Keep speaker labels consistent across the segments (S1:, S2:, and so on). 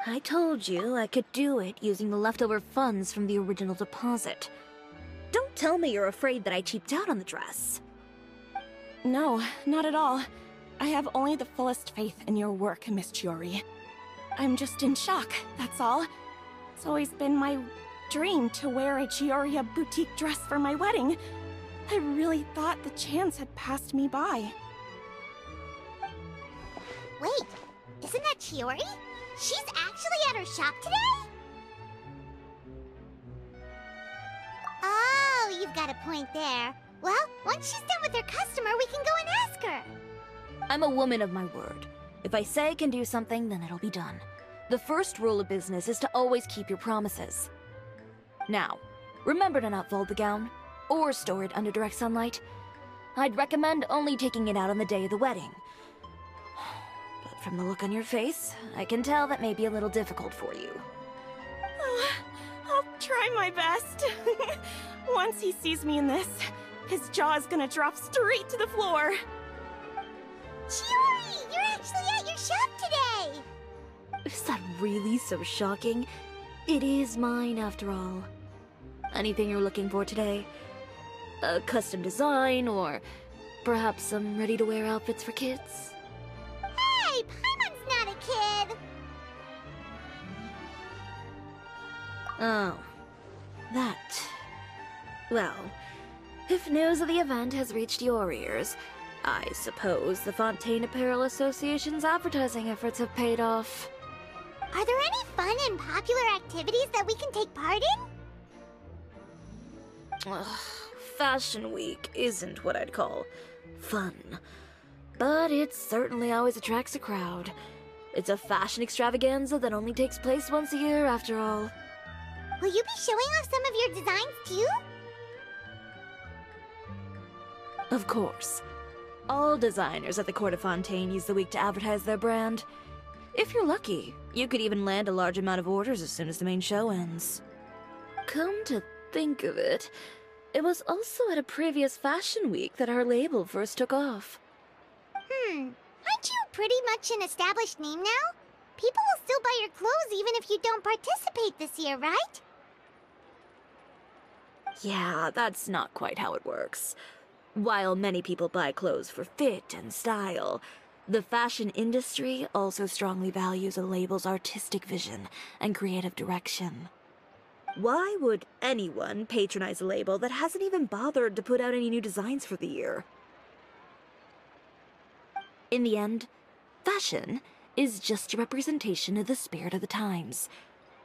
S1: I told you I could do it using the leftover funds from the original deposit. Don't tell me you're afraid that I cheaped out on the dress.
S2: No, not at all. I have only the fullest faith in your work, Miss Chiori. I'm just in shock, that's all. It's always been my dream to wear a Chioria boutique dress for my wedding. I really thought the chance had passed me by.
S3: Wait, isn't that Chiori? She's actually at her shop today? Oh, you've got a point there. Well, once she's done with her customer, we can go and ask her.
S1: I'm a woman of my word. If I say I can do something, then it'll be done. The first rule of business is to always keep your promises. Now, remember to not fold the gown, or store it under direct sunlight. I'd recommend only taking it out on the day of the wedding. But from the look on your face, I can tell that may be a little difficult for you.
S2: I'll try my best. Once he sees me in this, his jaw is gonna drop straight to the floor.
S3: Chiori, you're actually at your shop today!
S1: Is that really so shocking? It is mine, after all. Anything you're looking for today? A custom design, or perhaps some ready-to-wear outfits for kids?
S3: Hey, Paimon's not a kid!
S1: Oh, that. Well, if news of the event has reached your ears, I suppose the Fontaine Apparel Association's advertising efforts have paid off.
S3: Are there any fun and popular activities that we can take part in?
S1: Ugh, Fashion Week isn't what I'd call fun. But it certainly always attracts a crowd. It's a fashion extravaganza that only takes place once a year, after all.
S3: Will you be showing off some of your designs, too?
S1: Of course. All designers at the Court of Fontaine use the week to advertise their brand. If you're lucky, you could even land a large amount of orders as soon as the main show ends. Come to think of it, it was also at a previous Fashion Week that our label first took off.
S3: Aren't you pretty much an established name now? People will still buy your clothes even if you don't participate this year, right?
S1: Yeah, that's not quite how it works. While many people buy clothes for fit and style, the fashion industry also strongly values a label's artistic vision and creative direction. Why would anyone patronize a label that hasn't even bothered to put out any new designs for the year? In the end, fashion is just a representation of the spirit of the times.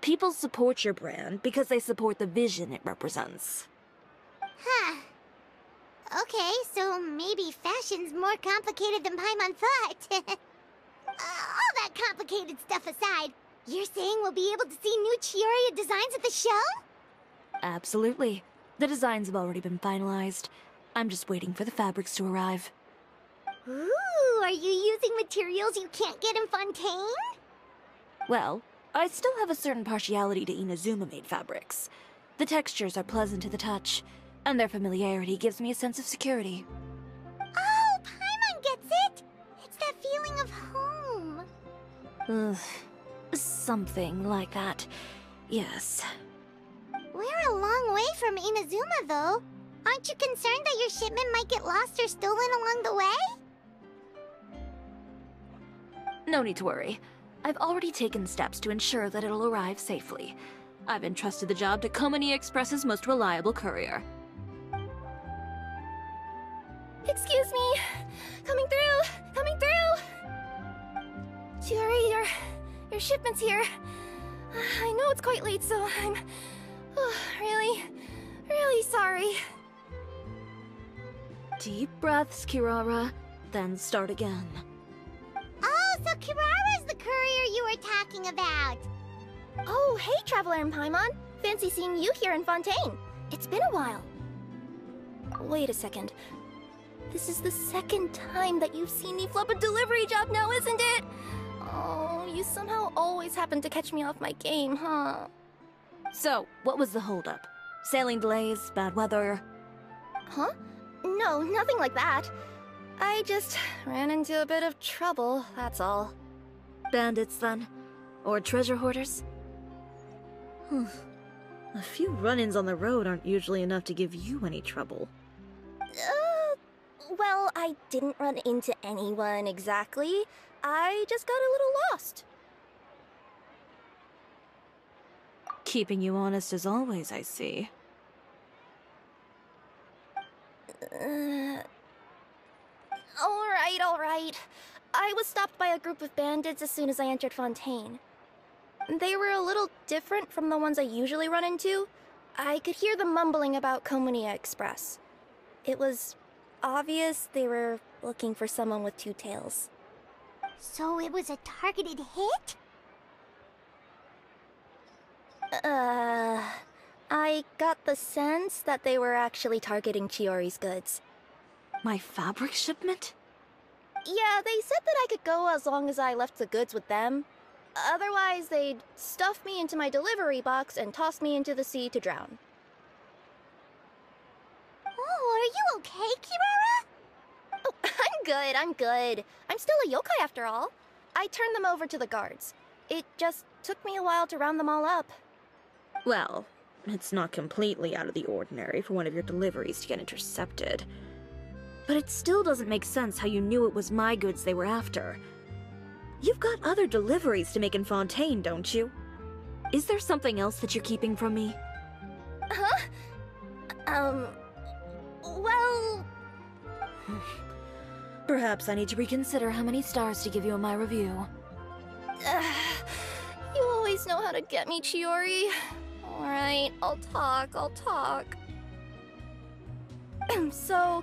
S1: People support your brand because they support the vision it represents.
S3: Huh. Okay, so maybe fashion's more complicated than Paimon thought. All that complicated stuff aside, you're saying we'll be able to see new Chioria designs at the show?
S1: Absolutely. The designs have already been finalized. I'm just waiting for the fabrics to arrive.
S3: Ooh, are you using materials you can't get in Fontaine?
S1: Well, I still have a certain partiality to Inazuma-made fabrics. The textures are pleasant to the touch, and their familiarity gives me a sense of security.
S3: Oh, Paimon gets it! It's that feeling of home.
S1: Ugh, something like that, yes.
S3: We're a long way from Inazuma, though. Aren't you concerned that your shipment might get lost or stolen along the way?
S1: No need to worry. I've already taken steps to ensure that it'll arrive safely. I've entrusted the job to Komani Express's most reliable courier.
S2: Excuse me! Coming through! Coming through! Chiori, your shipment's here. I know it's quite late, so I'm really sorry.
S1: Deep breaths, Kirara, then start again.
S3: Oh, so Kirara's the courier you were talking about.
S2: Oh, hey, Traveler and Paimon. Fancy seeing you here in Fontaine. It's been a while. Wait a second. This is the second time that you've seen me flub a delivery job now, isn't it? Oh, you somehow always happen to catch me off my game, huh?
S1: So, what was the holdup? Sailing delays, bad weather?
S2: Huh? No, nothing like that. I just ran into a bit of trouble, that's all.
S1: Bandits, then? Or treasure hoarders? A few run-ins on the road aren't usually enough to give you any trouble.
S2: Well, I didn't run into anyone exactly. I just got a little lost.
S1: Keeping you honest as always, I see.
S2: Alright. I was stopped by a group of bandits as soon as I entered Fontaine. They were a little different from the ones I usually run into. I could hear them mumbling about Komunia Express. It was obvious they were looking for someone with two tails.
S3: So it was a targeted hit?
S2: I got the sense that they were actually targeting Chiori's goods.
S1: My fabric shipment?
S2: Yeah, they said that I could go as long as I left the goods with them. Otherwise, they'd stuff me into my delivery box and toss me into the sea to drown.
S3: Oh, are you okay, Kirara?
S2: Oh, I'm good. I'm still a yokai after all. I turned them over to the guards. It just took me a while to round them all up.
S1: Well, it's not completely out of the ordinary for one of your deliveries to get intercepted. But it still doesn't make sense how you knew it was my goods they were after. You've got other deliveries to make in Fontaine, don't you? Is there something else that you're keeping from me?
S2: Huh? Well...
S1: Perhaps I need to reconsider how many stars to give you in my review.
S2: You always know how to get me, Chiori. Alright, I'll talk. So,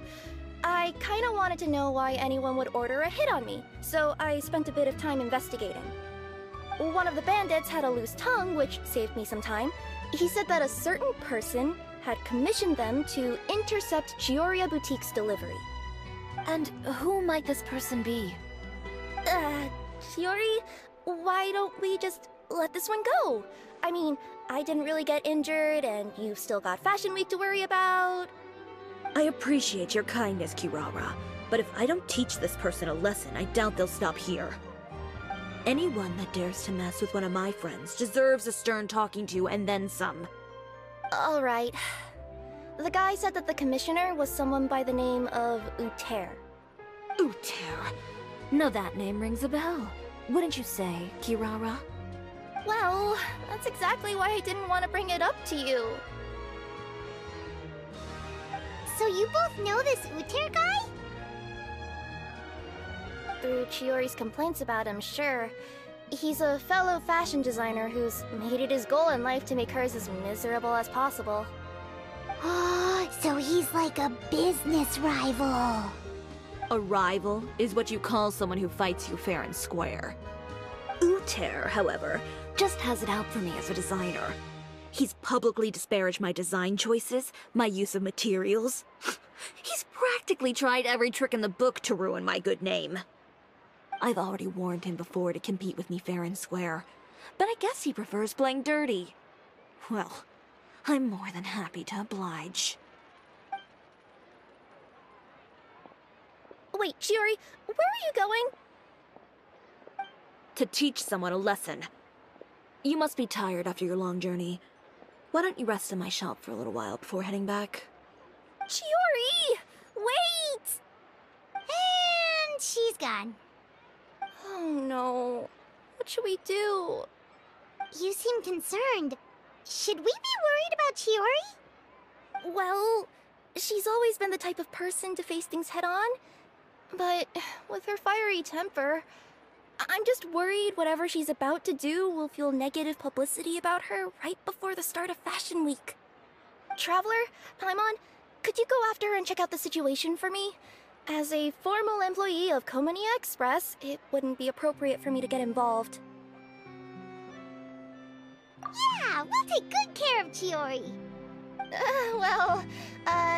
S2: I kinda wanted to know why anyone would order a hit on me, so I spent a bit of time investigating. One of the bandits had a loose tongue, which saved me some time. He said that a certain person had commissioned them to intercept Chioria Boutique's delivery.
S1: And who might this person be?
S2: Chiori, why don't we just let this one go? I mean, I didn't really get injured, and you've still got Fashion Week to worry about.
S1: I appreciate your kindness, Kirara, but if I don't teach this person a lesson, I doubt they'll stop here. Anyone that dares to mess with one of my friends deserves a stern talking to and then some.
S2: Alright. The guy said that the commissioner was someone by the name of Uter.
S1: Uter. Now that name rings a bell. Wouldn't you say, Kirara?
S2: Well, that's exactly why I didn't want to bring it up to you.
S3: So you both know this Uter guy?
S2: Through Chiori's complaints about him, sure. He's a fellow fashion designer who's made it his goal in life to make hers as miserable as possible.
S3: Oh, so he's like a business rival.
S1: A rival is what you call someone who fights you fair and square. Uter, however, just has it out for me as a designer. He's publicly disparaged my design choices, my use of materials. He's practically tried every trick in the book to ruin my good name. I've already warned him before to compete with me fair and square, but I guess he prefers playing dirty. Well, I'm more than happy to oblige.
S2: Wait, Chiori, where are you going?
S1: To teach someone a lesson. You must be tired after your long journey. Why don't you rest in my shop for a little while before heading back?
S2: Chiori! Wait!
S3: And she's gone.
S2: Oh no. What should we do?
S3: You seem concerned. Should we be worried about Chiori?
S2: Well, she's always been the type of person to face things head on. But with her fiery temper, I'm just worried whatever she's about to do will fuel negative publicity about her right before the start of Fashion Week. Traveler, Paimon, could you go after her and check out the situation for me? As a formal employee of Komunia Express, it wouldn't be appropriate for me to get involved.
S3: Yeah, we'll take good care of Chiori.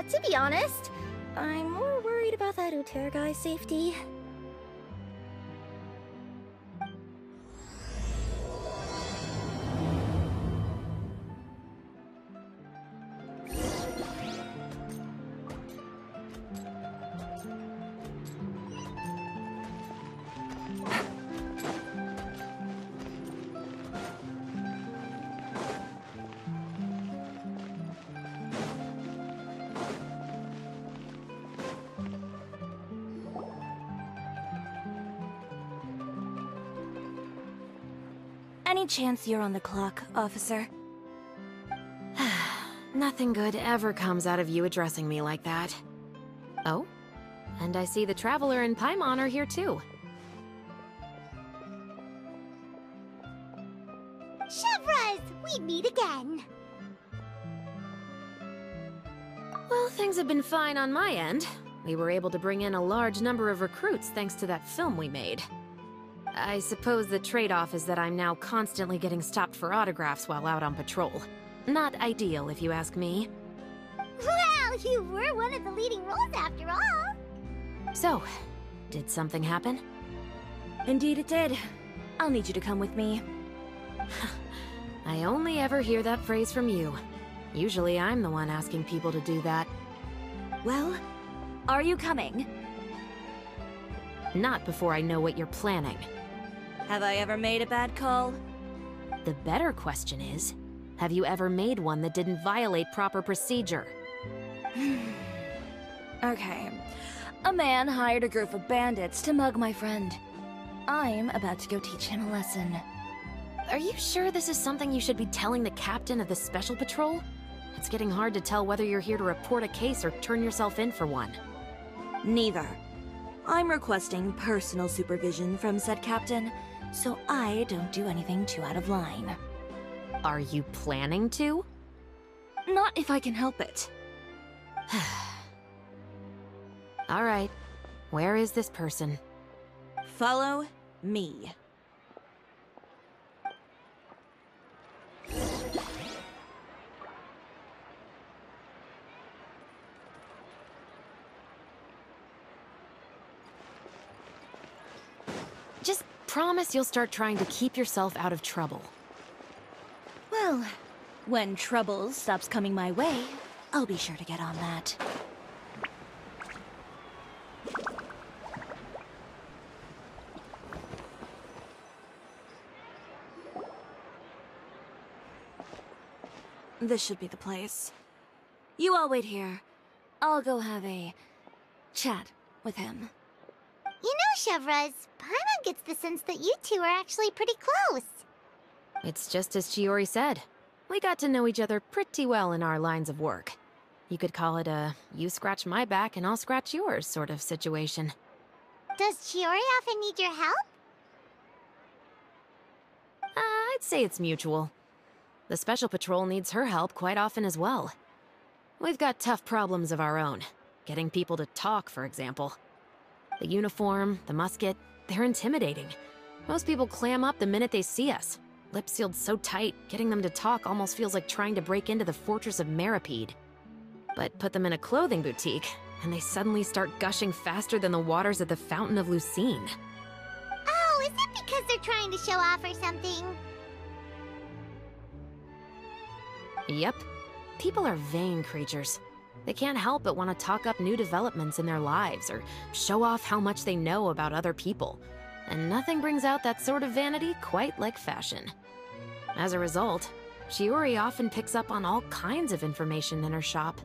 S2: To be honest, I'm more worried about that Uter guy's safety.
S1: Any chance you're on the clock, officer?
S4: Nothing good ever comes out of you addressing me like that. Oh? And I see the Traveler and Paimon are here too.
S3: Chevras, we meet again.
S4: Well, things have been fine on my end. We were able to bring in a large number of recruits thanks to that film we made. I suppose the trade-off is that I'm now constantly getting stopped for autographs while out on patrol. Not ideal, if you ask me.
S3: Well, you were one of the leading roles after all.
S4: So, did something happen?
S1: Indeed it did. I'll need you to come with me.
S4: I only ever hear that phrase from you. Usually I'm the one asking people to do that.
S1: Well, are you coming?
S4: Not before I know what you're planning.
S1: Have I ever made a bad call?
S4: The better question is, have you ever made one that didn't violate proper procedure?
S1: Okay. A man hired a group of bandits to mug my friend. I'm about to go teach him a lesson.
S4: Are you sure this is something you should be telling the captain of the Special Patrol? It's getting hard to tell whether you're here to report a case or turn yourself in for one.
S1: Neither. I'm requesting personal supervision from said captain, so I don't do anything too out of line.
S4: Are you planning to?
S1: Not if I can help it.
S4: All right. Where is this person?
S1: Follow me.
S4: Just promise you'll start trying to keep yourself out of trouble.
S1: Well, when trouble stops coming my way, I'll be sure to get on that. This should be the place. You all wait here. I'll go have a chat with him.
S3: You know, Chevras, Paimon gets the sense that you two are actually pretty close.
S4: It's just as Chiori said. We got to know each other pretty well in our lines of work. You could call it a you scratch my back and I'll scratch yours sort of situation.
S3: Does Chiori often need your help?
S4: I'd say it's mutual. The Special Patrol needs her help quite often as well. We've got tough problems of our own. Getting people to talk, for example. The uniform, the musket, they're intimidating. Most people clam up the minute they see us. Lips sealed so tight, getting them to talk almost feels like trying to break into the Fortress of Meripede. But put them in a clothing boutique, and they suddenly start gushing faster than the waters at the Fountain of Lucine.
S3: Oh, is it because they're trying to show off or something?
S4: Yep. People are vain creatures. They can't help but want to talk up new developments in their lives or show off how much they know about other people. And nothing brings out that sort of vanity quite like fashion. As a result, Chiori often picks up on all kinds of information in her shop.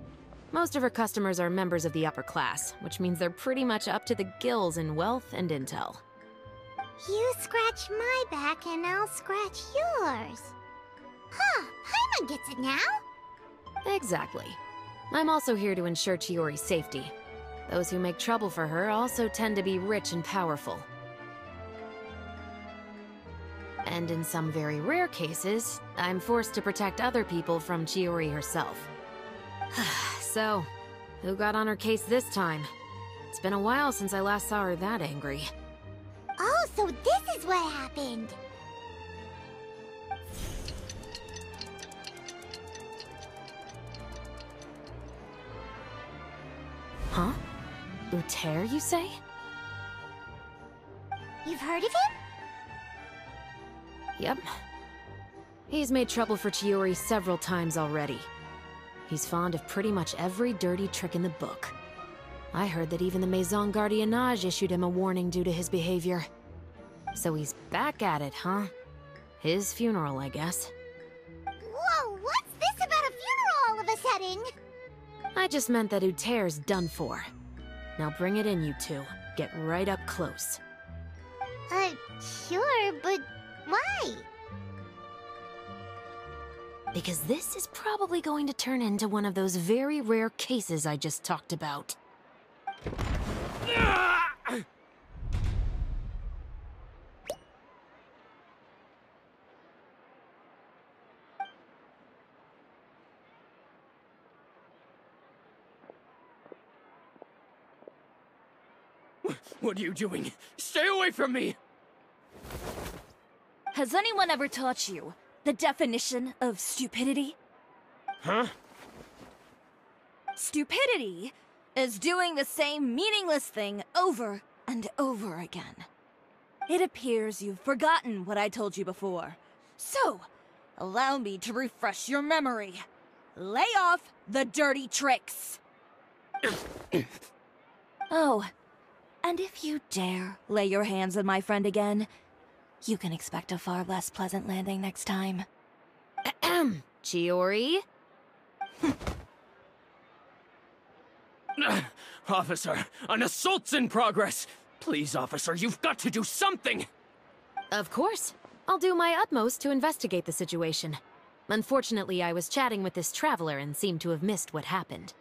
S4: Most of her customers are members of the upper class, which means they're pretty much up to the gills in wealth and intel.
S3: You scratch my back and I'll scratch yours. Huh, Paimon gets it now.
S4: Exactly. I'm also here to ensure Chiori's safety. Those who make trouble for her also tend to be rich and powerful. And in some very rare cases, I'm forced to protect other people from Chiori herself. So, who got on her case this time? It's been a while since I last saw her that angry.
S3: Oh, so this is what happened.
S4: Huh? Uter, you say?
S3: You've heard of him?
S4: Yep. He's made trouble for Chiori several times already. He's fond of pretty much every dirty trick in the book. I heard that even the Maison Gardiennage issued him a warning due to his behavior. So he's back at it, huh? His funeral, I guess.
S3: Whoa, what's this about a funeral all of a sudden?
S4: I just meant that Uter's done for. Now bring it in, you two. Get right up close.
S3: Sure, but why?
S4: Because this is probably going to turn into one of those very rare cases I just talked about.
S5: What are you doing? Stay away from me!
S1: Has anyone ever taught you the definition of stupidity?
S5: Huh?
S1: Stupidity is doing the same meaningless thing over and over again. It appears you've forgotten what I told you before. So, allow me to refresh your memory. Lay off the dirty tricks! Oh, and if you dare lay your hands on my friend again, you can expect a far less pleasant landing next time.
S4: Ahem. Chiori?
S5: Officer, an assault's in progress! Please, officer, you've got to do something!
S4: Of course. I'll do my utmost to investigate the situation. Unfortunately, I was chatting with this traveler and seemed to have missed what happened.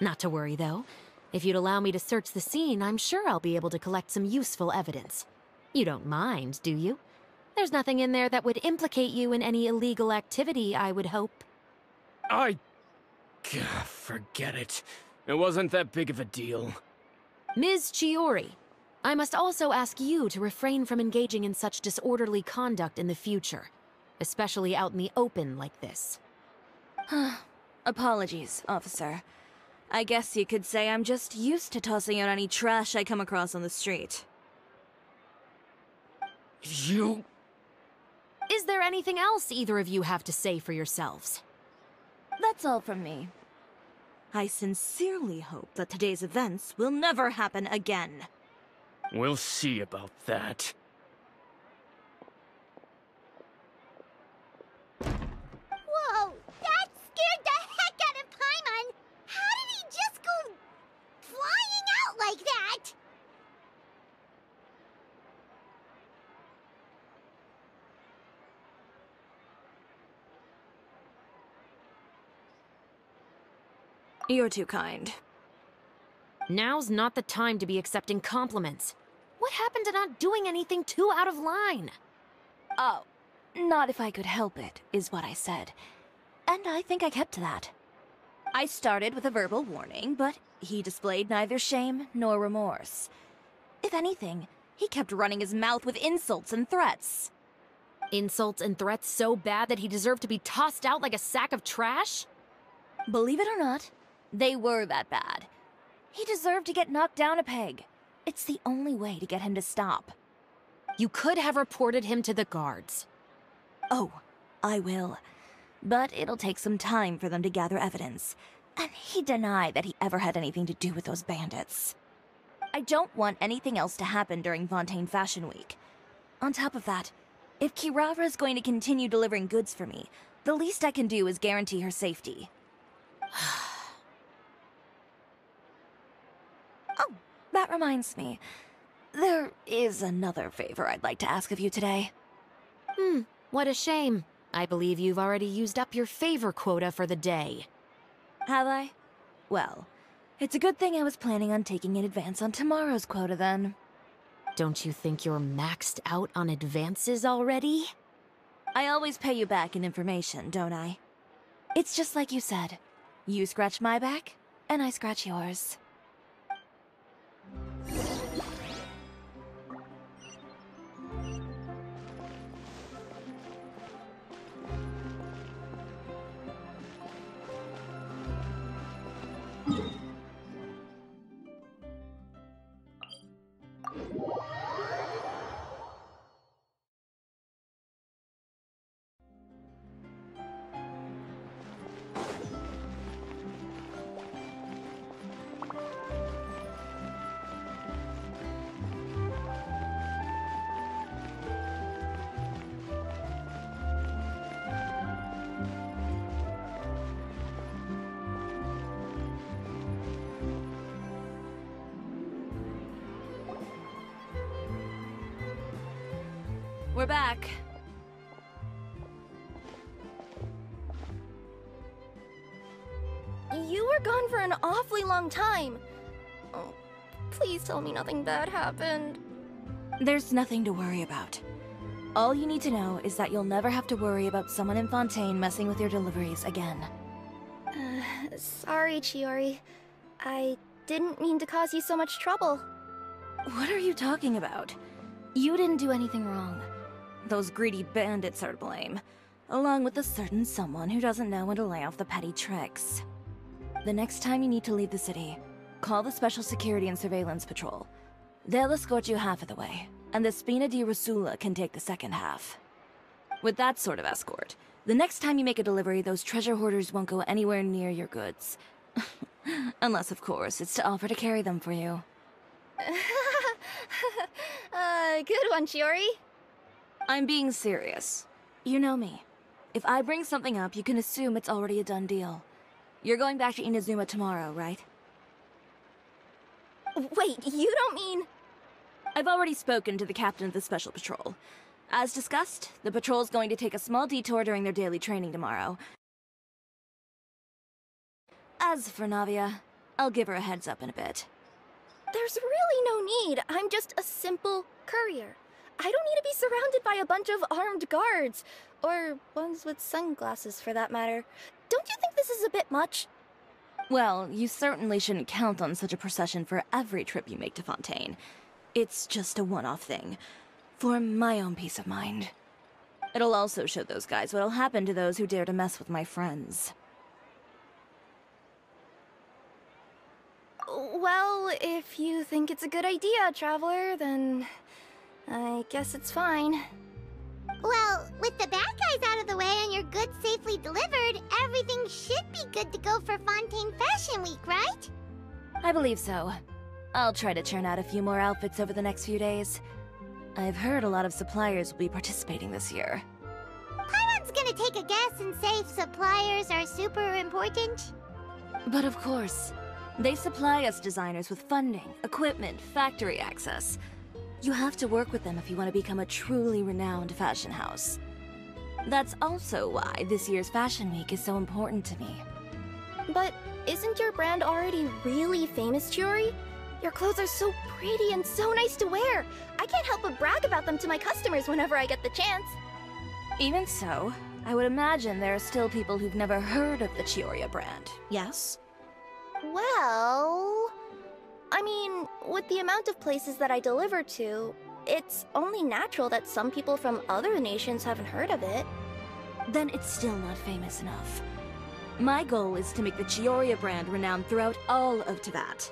S4: Not to worry, though. If you'd allow me to search the scene, I'm sure I'll be able to collect some useful evidence. You don't mind, do you? There's nothing in there that would implicate you in any illegal activity, I would hope.
S5: Forget it. It wasn't that big of a deal.
S4: Ms. Chiori, I must also ask you to refrain from engaging in such disorderly conduct in the future, especially out in the open like this.
S1: Apologies, officer. I guess you could say I'm just used to tossing out any trash I come across on the street.
S5: You...
S4: Is there anything else either of you have to say for yourselves?
S1: That's all from me. I sincerely hope that today's events will never happen again.
S5: We'll see about that.
S3: Whoa! That scared the heck out of Paimon! How did he just go flying out like that?
S1: You're too kind.
S4: Now's not the time to be accepting compliments. What happened to not doing anything too out of line?
S1: Oh, not if I could help it, is what I said. And I think I kept to that. I started with a verbal warning, but he displayed neither shame nor remorse. If anything, he kept running his mouth with insults and threats.
S4: Insults and threats so bad that he deserved to be tossed out like a sack of trash?
S1: Believe it or not, they were that bad. He deserved to get knocked down a peg. It's the only way to get him to stop.
S4: You could have reported him to the guards.
S1: Oh, I will. But it'll take some time for them to gather evidence. And he denied that he ever had anything to do with those bandits. I don't want anything else to happen during Fontaine Fashion Week. On top of that, if Kirara is going to continue delivering goods for me, the least I can do is guarantee her safety. Oh, that reminds me. There is another favor I'd like to ask of you today.
S4: What a shame. I believe you've already used up your favor quota for the day.
S1: Have I? Well, it's a good thing I was planning on taking an advance on tomorrow's quota then.
S4: Don't you think you're maxed out on advances already?
S1: I always pay you back in information, don't I? It's just like you said. You scratch my back, and I scratch yours. We're back.
S6: were gone for an awfully long time. Oh, please tell me nothing bad happened.
S1: There's nothing to worry about. All you need to know is that you'll never have to worry about someone in Fontaine messing with your deliveries again.
S6: Sorry, Chiori. I didn't mean to cause you so much trouble.
S1: What are you talking about? You didn't do anything wrong. Those greedy bandits are to blame, along with a certain someone who doesn't know when to lay off the petty tricks. The next time you need to leave the city, call the Special Security and Surveillance Patrol. They'll escort you half of the way, and the Spina di Rosula can take the second half. With that sort of escort, the next time you make a delivery, those treasure hoarders won't go anywhere near your goods. Unless, of course, it's to offer to carry them for you.
S6: Good one, Chiori.
S1: I'm being serious. You know me. If I bring something up, you can assume it's already a done deal. You're going back to Inazuma tomorrow, right?
S6: Wait, you don't mean...
S1: I've already spoken to the captain of the Special Patrol. As discussed, the patrol's going to take a small detour during their daily training tomorrow. As for Navia, I'll give her a heads up in a bit.
S6: There's really no need. I'm just a simple courier. I don't need to be surrounded by a bunch of armed guards. Or ones with sunglasses, for that matter. Don't you think this is a bit much?
S1: Well, you certainly shouldn't count on such a procession for every trip you make to Fontaine. It's just a one-off thing, for my own peace of mind. It'll also show those guys what'll happen to those who dare to mess with my friends.
S6: Well, if you think it's a good idea, Traveler, then I guess it's fine.
S3: Well, with the bad guys out of the way and your goods safely delivered, everything should be good to go for Fontaine Fashion Week, right?
S1: I believe so. I'll try to churn out a few more outfits over the next few days. I've heard a lot of suppliers will be participating this year.
S3: Paimon's gonna take a guess and say suppliers are super important.
S1: But of course, they supply us designers with funding, equipment, factory access. You have to work with them if you want to become a truly renowned fashion house. That's also why this year's Fashion Week is so important to me.
S6: But isn't your brand already really famous, Chiori? Your clothes are so pretty and so nice to wear. I can't help but brag about them to my customers whenever I get the chance.
S1: Even so, I would imagine there are still people who've never heard of the Chiori brand, yes?
S6: Well... I mean, with the amount of places that I deliver to, it's only natural that some people from other nations haven't heard of it.
S1: Then it's still not famous enough. My goal is to make the Chiori brand renowned throughout all of Teyvat.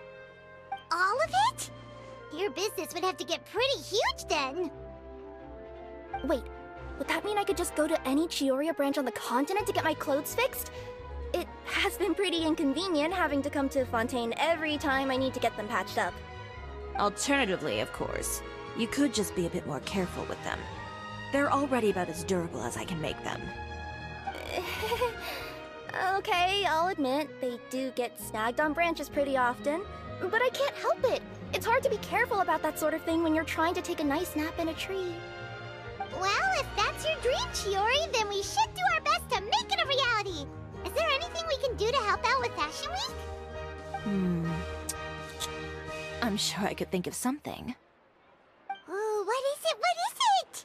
S3: All of it? Your business would have to get pretty huge then.
S6: Wait, would that mean I could just go to any Chiori branch on the continent to get my clothes fixed? It has been pretty inconvenient having to come to Fontaine every time I need to get them patched up.
S1: Alternatively, of course, you could just be a bit more careful with them. They're already about as durable as I can make them.
S6: Okay, I'll admit, they do get snagged on branches pretty often, but I can't help it. It's hard to be careful about that sort of thing when you're trying to take a nice nap in a tree.
S3: Well, if that's your dream, Chiori, then we should do our best to make it a reality. Is there anything we can do to help out with Fashion Week?
S1: I'm sure I could think of something.
S3: Oh, what is it? What is it?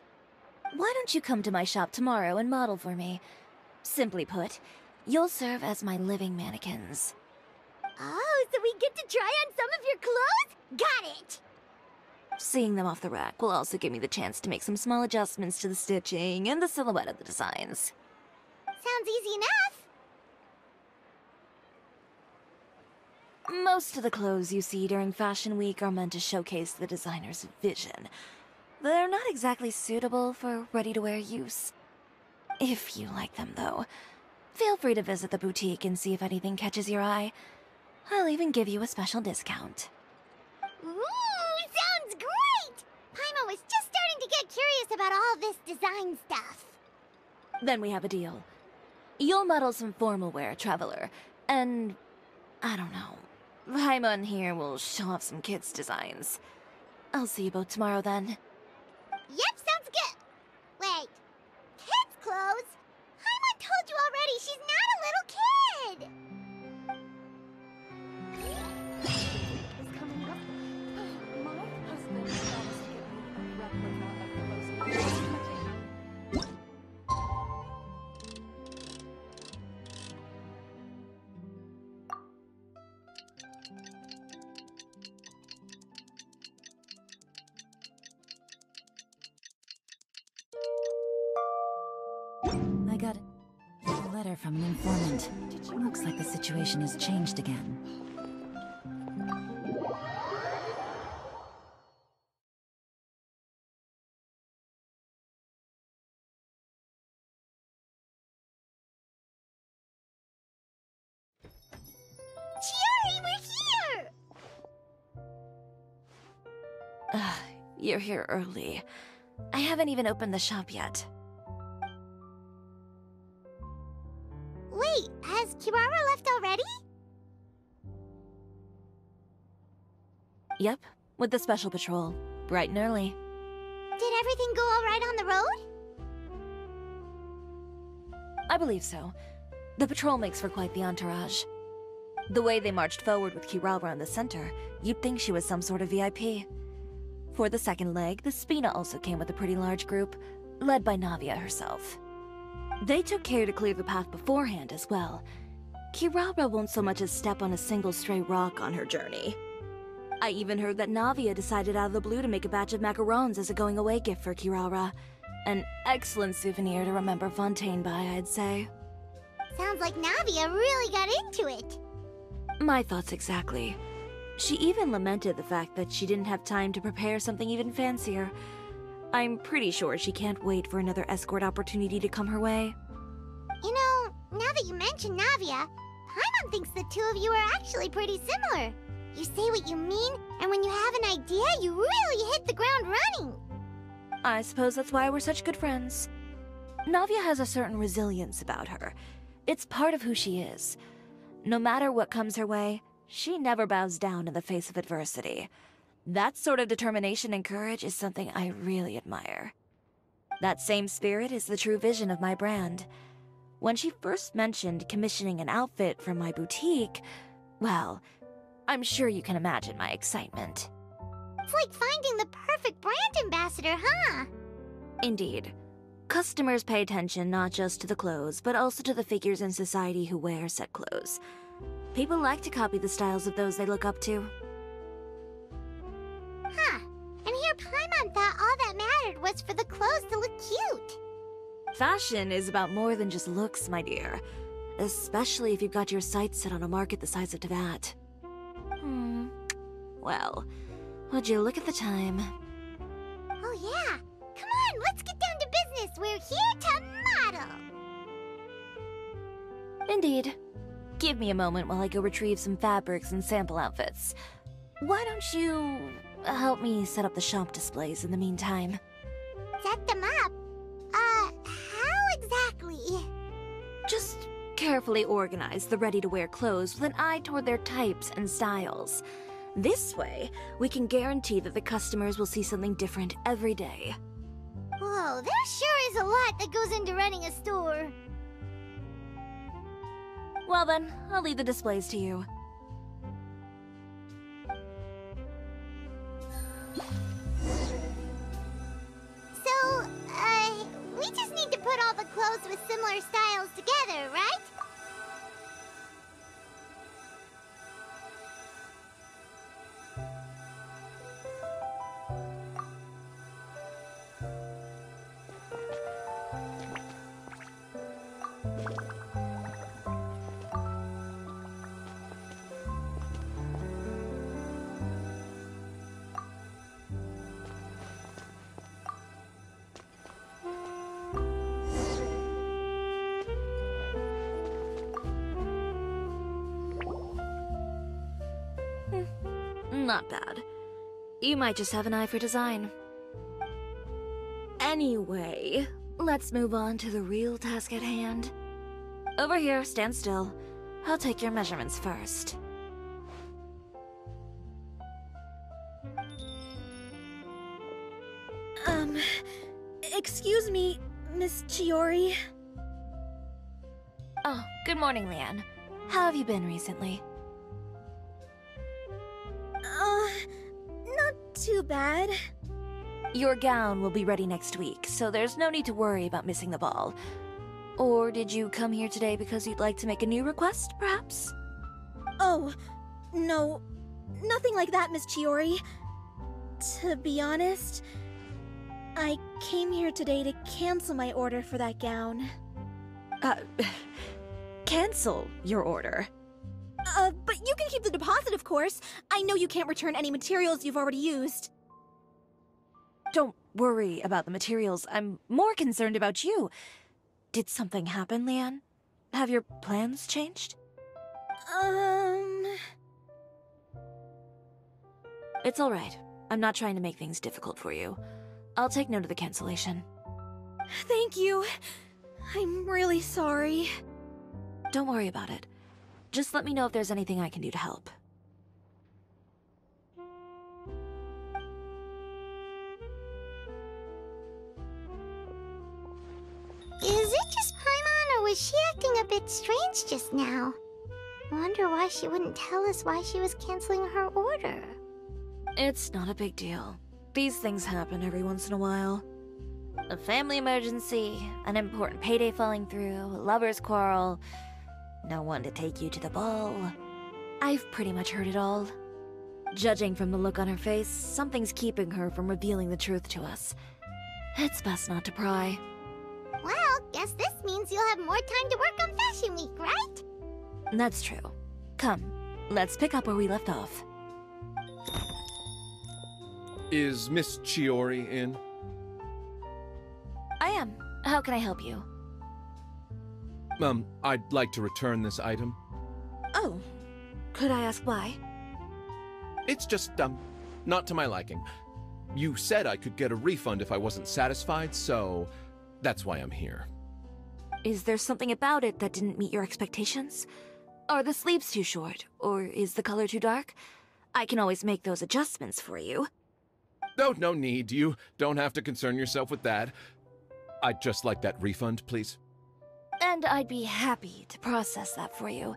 S1: Why don't you come to my shop tomorrow and model for me? Simply put, you'll serve as my living mannequins.
S3: Oh, so we get to try on some of your clothes? Got it!
S1: Seeing them off the rack will also give me the chance to make some small adjustments to the stitching and the silhouette of the designs.
S3: Sounds easy enough.
S1: Most of the clothes you see during Fashion Week are meant to showcase the designer's vision. They're not exactly suitable for ready-to-wear use. If you like them, though, feel free to visit the boutique and see if anything catches your eye. I'll even give you a special discount.
S3: Ooh, sounds great! Paimon was just starting to get curious about all this design stuff.
S1: Then we have a deal. You'll model some formal wear, Traveler, and... I don't know. Paimon here will show off some kids' designs. I'll see you both tomorrow then.
S3: Yep, sounds good. Wait, kids' clothes? Paimon told you already she's not a little kid.
S7: letter from an informant. Looks like the situation has changed again.
S3: Chiori, we're here!
S1: You're here early. I haven't even opened the shop yet.
S3: Wait, has Kirara left already?
S1: Yep, with the special patrol. Bright and early.
S3: Did everything go all right on the road?
S1: I believe so. The patrol makes for quite the entourage. The way they marched forward with Kirara in the center, you'd think she was some sort of VIP. For the second leg, the Spina also came with a pretty large group, led by Navia herself. They took care to clear the path beforehand as well. Kirara won't so much as step on a single stray rock on her journey. I even heard that Navia decided out of the blue to make a batch of macarons as a going-away gift for Kirara. An excellent souvenir to remember Fontaine by, I'd say.
S3: Sounds like Navia really got into it.
S1: My thoughts exactly. She even lamented the fact that she didn't have time to prepare something even fancier. I'm pretty sure she can't wait for another escort opportunity to come her way.
S3: You know, now that you mention Navia, Paimon thinks the two of you are actually pretty similar. You say what you mean, and when you have an idea, you really hit the ground running.
S1: I suppose that's why we're such good friends. Navia has a certain resilience about her. It's part of who she is. No matter what comes her way, she never bows down in the face of adversity. That sort of determination and courage is something I really admire. That same spirit is the true vision of my brand. When she first mentioned commissioning an outfit from my boutique, well, I'm sure you can imagine my excitement.
S3: It's like finding the perfect brand ambassador, huh?
S1: Indeed. Customers pay attention not just to the clothes, but also to the figures in society who wear said clothes. People like to copy the styles of those they look up to.
S3: Huh. And here Paimon thought all that mattered was for the clothes to look cute.
S1: Fashion is about more than just looks, my dear. Especially if you've got your sights set on a market the size of Teyvat. Well, would you look at the time?
S3: Oh yeah. Come on, let's get down to business. We're here to model.
S1: Indeed. Give me a moment while I go retrieve some fabrics and sample outfits. Why don't you help me set up the shop displays in the meantime?
S3: Set them up? How exactly?
S1: Just carefully organize the ready-to-wear clothes with an eye toward their types and styles. This way, we can guarantee that the customers will see something different every day.
S3: Whoa, there sure is a lot that goes into running a store.
S1: Well then, I'll leave the displays to you.
S3: So, we just need to put all the clothes with similar styles together, right?
S1: Not bad. You might just have an eye for design. Anyway, let's move on to the real task at hand. Over here, stand still. I'll take your measurements first.
S6: Excuse me, Miss Chiori.
S1: Oh, good morning, Leanne. How have you been recently?
S6: Not too bad.
S1: Your gown will be ready next week, so there's no need to worry about missing the ball. Or did you come here today because you'd like to make a new request, perhaps?
S6: Oh, no. Nothing like that, Miss Chiori. To be honest, I came here today to cancel my order for that gown.
S1: Cancel your order.
S2: But you can keep the deposit, of course. I know you can't return any materials you've already used.
S1: Don't worry about the materials. I'm more concerned about you. Did something happen, Leanne? Have your plans changed? It's alright. I'm not trying to make things difficult for you. I'll take note of the cancellation.
S2: Thank you. I'm really sorry.
S1: Don't worry about it. Just let me know if there's anything I can do to help.
S3: Is it just Paimon, or was she acting a bit strange just now? Wonder why she wouldn't tell us why she was canceling her order.
S1: It's not a big deal. These things happen every once in a while. A family emergency, an important payday falling through, a lover's quarrel, no one to take you to the ball. I've pretty much heard it all. Judging from the look on her face, something's keeping her from revealing the truth to us. It's best not to pry.
S3: Well, guess this means you'll have more time to work on Fashion Week, right?
S1: That's true. Come, let's pick up where we left off.
S8: Is Miss Chiori in?
S1: I am. How can I help you?
S8: I'd like to return this item.
S1: Oh. Could I ask why?
S8: It's just, not to my liking. You said I could get a refund if I wasn't satisfied, so that's why I'm here.
S1: Is there something about it that didn't meet your expectations? Are the sleeves too short, or is the color too dark? I can always make those adjustments for you.
S8: Oh, no need. You don't have to concern yourself with that. I'd just like that refund, please.
S1: And I'd be happy to process that for you.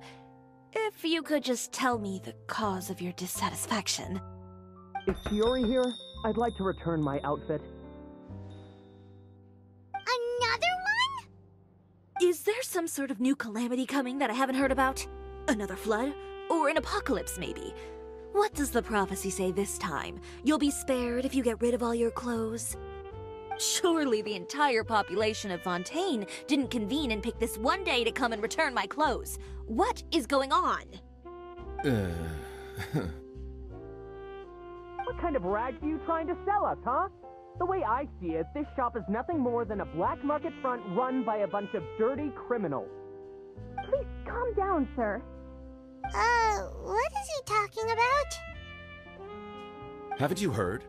S1: If you could just tell me the cause of your dissatisfaction.
S5: Is Chiori here? I'd like to return my outfit.
S3: Another one?
S1: Is there some sort of new calamity coming that I haven't heard about? Another flood? Or an apocalypse, maybe? What does the prophecy say this time? You'll be spared if you get rid of all your clothes? Surely the entire population of Fontaine didn't convene and pick this one day to come and return my clothes. What is going on?
S5: What kind of rags are you trying to sell us, huh? The way I see it, this shop is nothing more than a black market front run by a bunch of dirty criminals.
S2: Please calm down, sir.
S3: What is he talking about?
S8: Haven't you heard?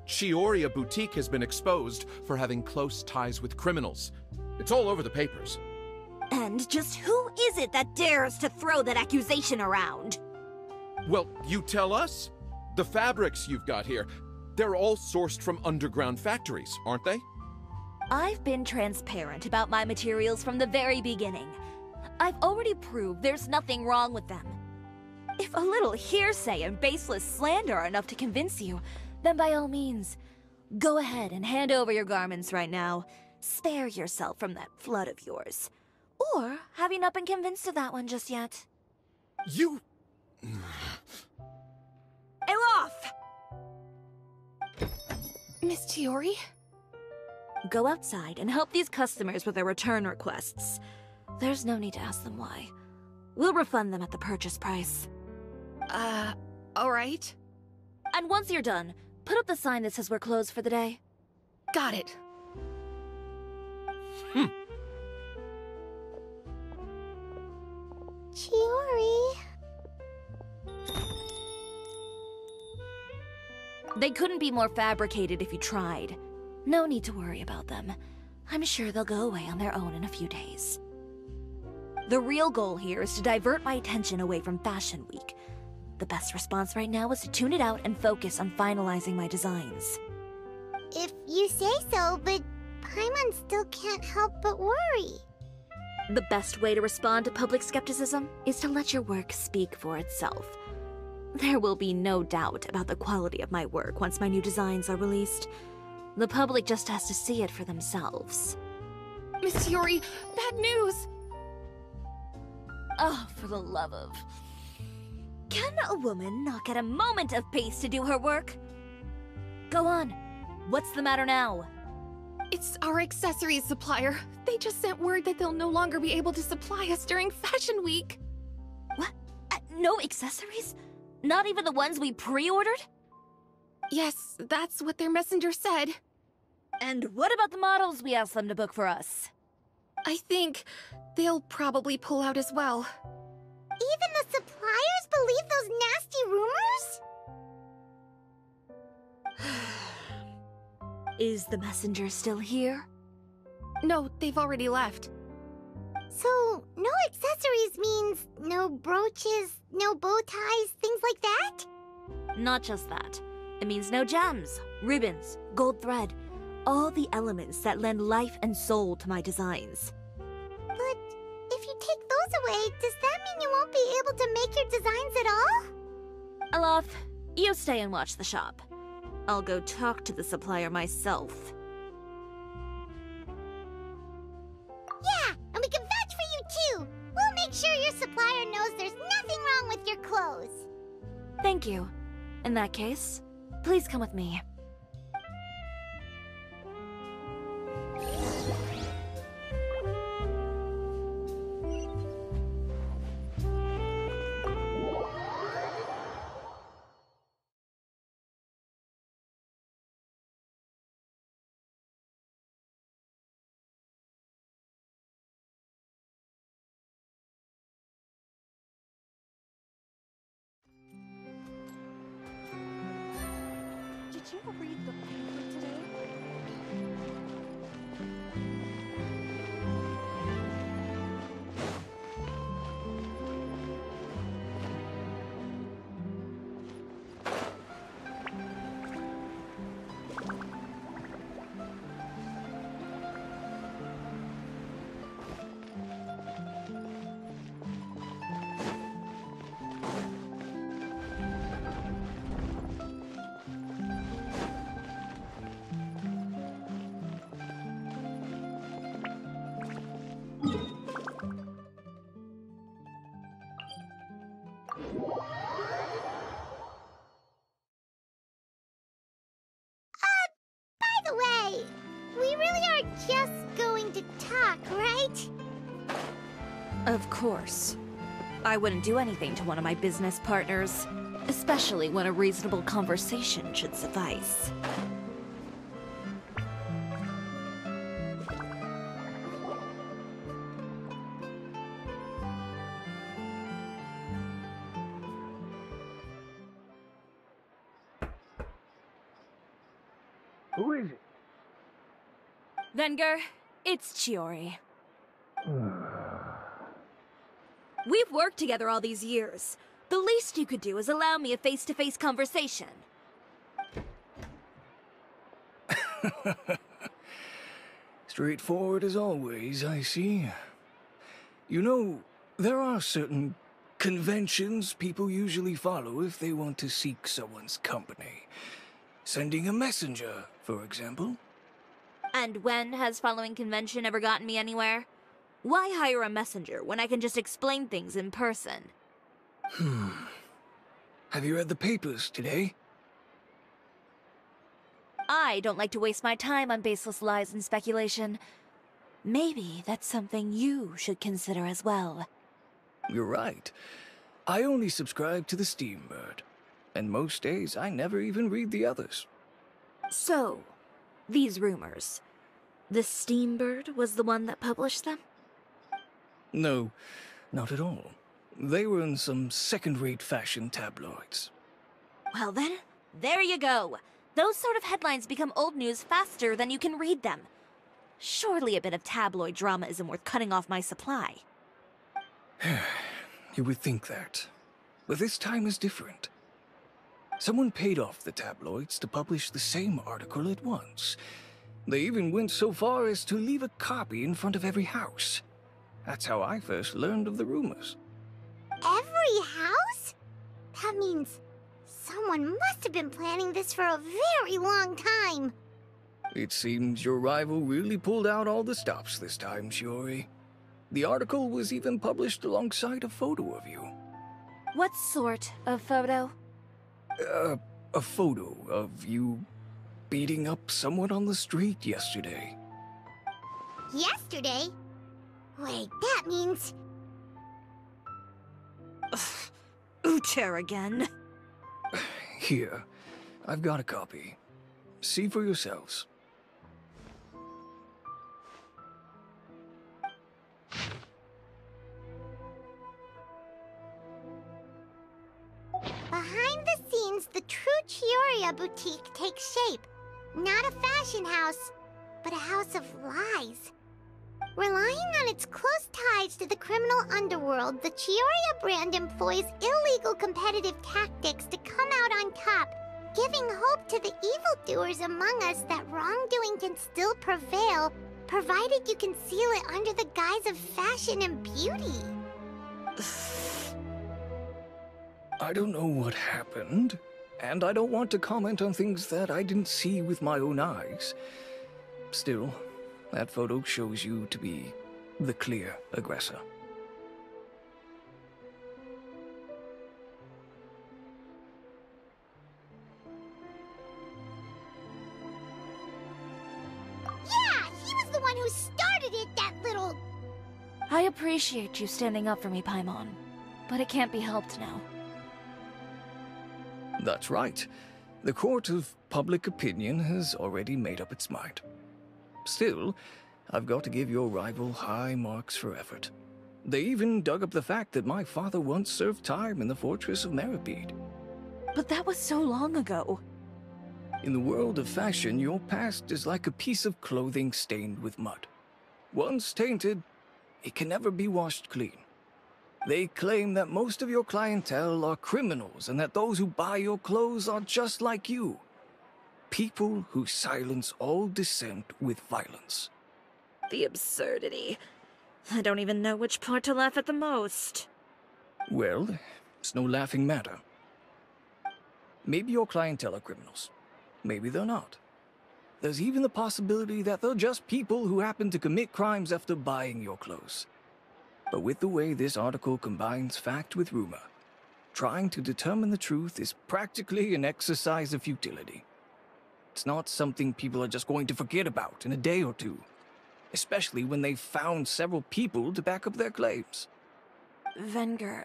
S8: Chiori Boutique has been exposed for having close ties with criminals. It's all over the papers.
S1: And just who is it that dares to throw that accusation around?
S8: Well, you tell us. The fabrics you've got here, they're all sourced from underground factories, aren't they?
S1: I've been transparent about my materials from the very beginning. I've already proved there's nothing wrong with them. If a little hearsay and baseless slander are enough to convince you, then by all means, go ahead and hand over your garments right now. Spare yourself from that flood of yours. Or have you not been convinced of that one just yet?
S8: You...
S1: Elof!
S2: Miss Chiori?
S1: Go outside and help these customers with their return requests. There's no need to ask them why. We'll refund them at the purchase price.
S2: Alright.
S1: And once you're done, put up the sign that says we're closed for the day.
S2: Got it.
S3: Chiori.
S1: They couldn't be more fabricated if you tried. No need to worry about them. I'm sure they'll go away on their own in a few days. The real goal here is to divert my attention away from Fashion Week. The best response right now is to tune it out and focus on finalizing my designs.
S3: If you say so, but Paimon still can't help but worry.
S1: The best way to respond to public skepticism is to let your work speak for itself. There will be no doubt about the quality of my work once my new designs are released. The public just has to see it for themselves.
S2: Miss Chiori, bad news!
S1: Oh, for the love of... Can a woman not get a moment of peace to do her work? Go on. What's the matter now?
S2: It's our accessories supplier. They
S9: They just sent word that they'll no longer be able to supply us during Fashion Week.
S1: What? No accessories? Not even the ones we pre-ordered?
S9: Yes, that's what their messenger said.
S1: And what about the models we asked them to book for us?
S9: I think they'll probably pull out as well.
S3: Even the suppliers believe those nasty rumors?
S1: Is the messenger still here?
S9: No, they've already left.
S3: So, no accessories means no brooches, no bow ties, things like that?
S1: Not just that. It means no gems, ribbons, gold thread, all the elements that lend life and soul to my designs.
S3: But if you take those away, does that mean you won't be able to make your designs at all?
S1: Alof, you stay and watch the shop. I'll go talk to the supplier myself.
S3: Yeah, and we can vouch for you too! We'll make sure your supplier knows there's nothing wrong with your clothes.
S1: Thank you. In that case, please come with me.
S2: Did you read the paper today?
S3: By the way, we really are just going to talk, right?
S1: Of course. I wouldn't do anything to one of my business partners, especially when a reasonable conversation should suffice.
S10: Who is it?
S1: Venger, it's Chiori. We've worked together all these years. The least you could do is allow me a face-to-face conversation.
S10: Straightforward as always, I see. You know, there are certain conventions people usually follow if they want to seek someone's company. Sending a messenger, for example.
S1: And when has following convention ever gotten me anywhere? Why hire a messenger when I can just explain things in person?
S10: Have you read the papers today?
S1: I don't like to waste my time on baseless lies and speculation. Maybe that's something you should consider as well.
S10: You're right. I only subscribe to the Steambird. And most days, I never even read the others.
S1: So, these rumors. The Steambird was the one that published them?
S10: No, not at all. They were in some second-rate fashion tabloids.
S1: Well then, there you go. Those sort of headlines become old news faster than you can read them. Surely a bit of tabloid drama isn't worth cutting off my supply.
S10: You would think that. But this time is different. Someone paid off the tabloids to publish the same article at once. They even went so far as to leave a copy in front of every house. That's how I first learned of the rumors.
S3: Every house? That means someone must have been planning this for a very long time.
S10: It seems your rival really pulled out all the stops this time, Chiori. The article was even published alongside a photo of you.
S1: What sort of photo?
S10: A photo of you beating up someone on the street yesterday.
S3: Yesterday? Wait, that means...
S1: Ucher again.
S10: Here, I've got a copy. See for yourselves.
S3: Behind the scenes, the true Chiori boutique takes shape. Not a fashion house, but a house of lies. Relying on its close ties to the criminal underworld, the Chiori brand employs illegal competitive tactics to come out on top, giving hope to the evildoers among us that wrongdoing can still prevail, provided you conceal it under the guise of fashion and beauty.
S10: I don't know what happened, and I don't want to comment on things that I didn't see with my own eyes. Still, that photo shows you to be the clear aggressor.
S3: Yeah, he was the one who started it, that little...
S1: I appreciate you standing up for me, Paimon, but it can't be helped now.
S10: That's right. The court of public opinion has already made up its mind. Still, I've got to give your rival high marks for effort. They even dug up the fact that my father once served time in the fortress of Meripede.
S1: But that was so long ago.
S10: In the world of fashion, your past is like a piece of clothing stained with mud. Once tainted, it can never be washed clean. They claim that most of your clientele are criminals and that those who buy your clothes are just like you. People who silence all dissent with violence.
S1: The absurdity. I don't even know which part to laugh at the most.
S10: Well, it's no laughing matter. Maybe your clientele are criminals. Maybe they're not. There's even the possibility that they're just people who happen to commit crimes after buying your clothes. But with the way this article combines fact with rumor, trying to determine the truth is practically an exercise of futility. It's not something people are just going to forget about in a day or two, especially when they've found several people to back up their claims.
S1: Venger,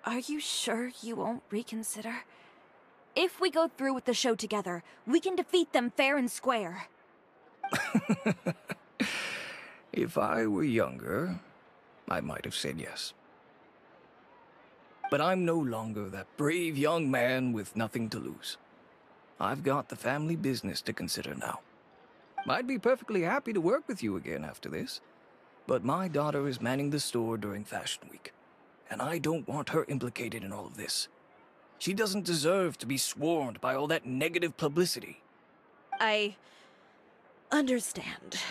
S1: are you sure you won't reconsider? If we go through with the show together, we can defeat them fair and square.
S10: If I were younger, I might have said yes. But I'm no longer that brave young man with nothing to lose. I've got the family business to consider now. I'd be perfectly happy to work with you again after this, but my daughter is manning the store during Fashion Week, and I don't want her implicated in all of this. She doesn't deserve to be swarmed by all that negative publicity.
S1: I understand.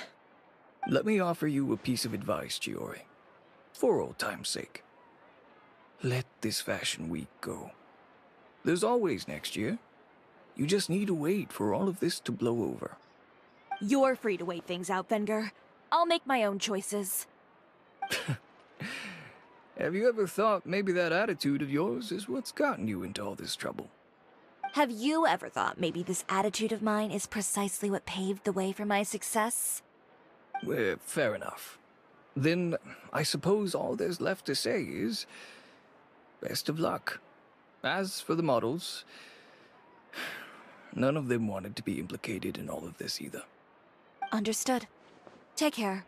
S10: Let me offer you a piece of advice, Chiori. For old time's sake. Let this Fashion Week go. There's always next year. You just need to wait for all of this to blow over.
S1: You're free to wait things out, Venger. I'll make my own choices.
S10: Have you ever thought maybe that attitude of yours is what's gotten you into all this trouble?
S1: Have you ever thought maybe this attitude of mine is precisely what paved the way for my success?
S10: Well, fair enough. Then I suppose all there's left to say is... best of luck. As for the models... none of them wanted to be implicated in all of this either.
S1: Understood. Take care.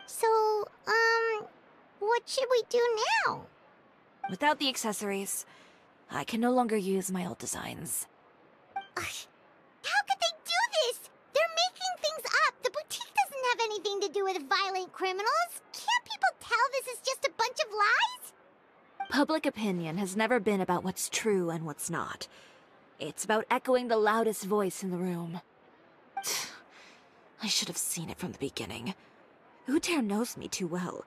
S3: So, what should we do now?
S1: Without the accessories, I can no longer use my old designs.
S3: How could they do this? They're making things up. The boutique doesn't have anything to do with violent criminals. Can't people tell this is just a bunch of lies?
S1: Public opinion has never been about what's true and what's not. It's about echoing the loudest voice in the room. I should have seen it from the beginning. Uter knows me too well.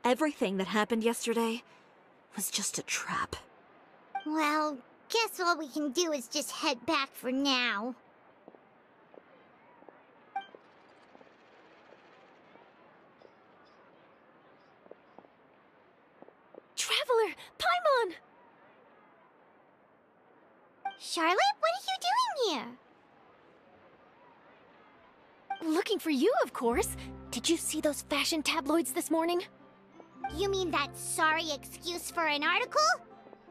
S1: Everything that happened yesterday was just a trap.
S3: Well, guess all we can do is just head back for now.
S6: Traveler Father! Paimon!
S3: Charlotte, what are you doing here?
S6: Looking for you, of course. Did you see those fashion tabloids this morning?
S3: You mean that sorry excuse for an article?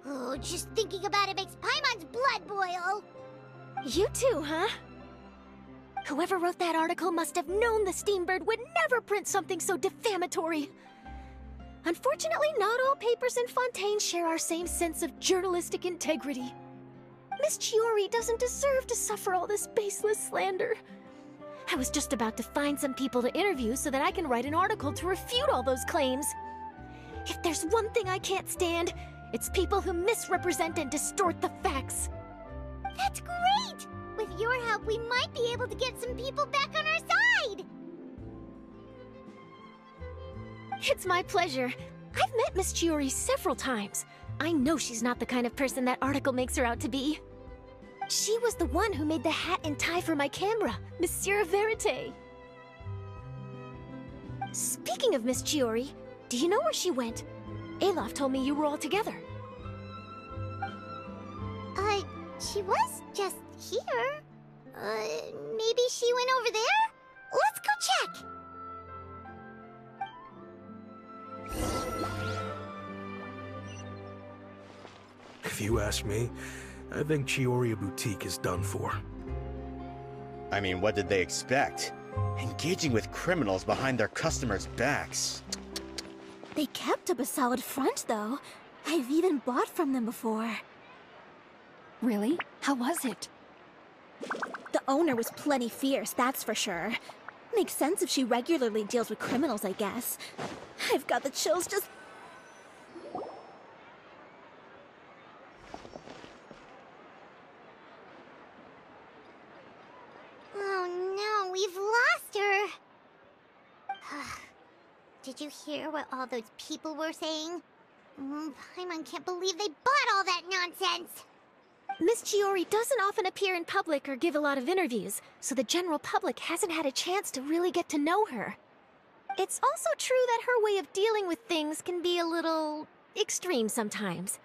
S3: Oh, just thinking about it makes Paimon's blood boil.
S6: You too, huh? Whoever wrote that article must have known the Steambird would never print something so defamatory. Unfortunately, not all papers in Fontaine share our same sense of journalistic integrity. Miss Chiori doesn't deserve to suffer all this baseless slander. I was just about to find some people to interview so that I can write an article to refute all those claims. If there's one thing I can't stand, it's people who misrepresent and distort the facts.
S3: That's great! With your help, we might be able to get some people back on our side!
S6: It's my pleasure. I've met Miss Chiori several times. I know she's not the kind of person that article makes her out to be. She was the one who made the hat and tie for my camera, Monsieur Verite. Speaking of Miss Chiori, do you know where she went? Alof told me you were all together.
S3: She was just here. Maybe she went over there? Let's go check!
S11: If you ask me, I think Chiori Boutique is done for.
S12: I mean, what did they expect? Engaging with criminals behind their customers' backs.
S6: They kept up a solid front, though. I've even bought from them before.
S9: Really? How was it?
S6: The owner was plenty fierce, that's for sure. Makes sense if she regularly deals with criminals, I guess. I've got the chills just...
S3: Oh no, we've lost her! Did you hear what all those people were saying? Paimon can't believe they bought all that nonsense!
S6: Miss Chiori doesn't often appear in public or give a lot of interviews, so the general public hasn't had a chance to really get to know her. It's also true that her way of dealing with things can be a little extreme sometimes.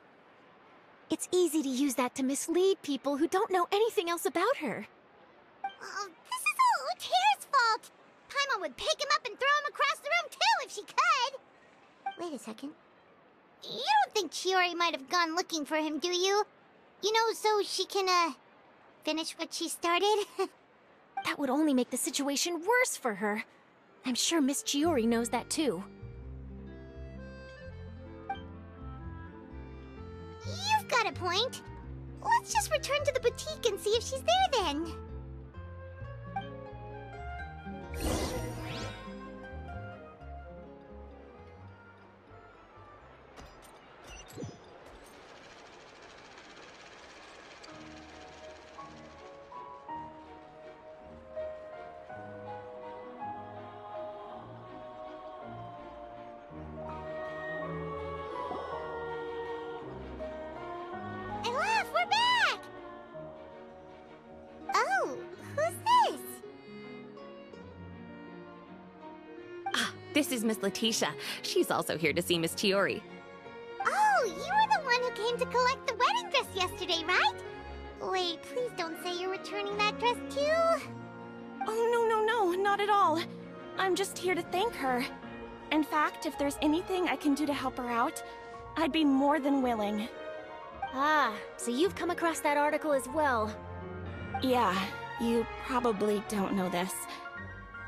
S6: It's easy to use that to mislead people who don't know anything else about her.
S3: Oh, this is all Utear's fault! Paimon would pick him up and throw him across the room too if she could! Wait a second. You don't think Chiori might have gone looking for him, do you? You know, so she can, finish what she started?
S6: That would only make the situation worse for her. I'm sure Miss Chiori knows that too.
S3: You've got a point. Let's just return to the boutique and see if she's there then.
S9: This is Miss Letitia. She's also here to see Miss Chiori.
S3: Oh, you were the one who came to collect the wedding dress yesterday, right? Wait, please don't say you're returning that dress too.
S2: Oh, no, not at all. I'm just here to thank her. In fact, if there's anything I can do to help her out, I'd be more than willing.
S6: Ah, so you've come across that article as well.
S2: Yeah, you probably don't know this,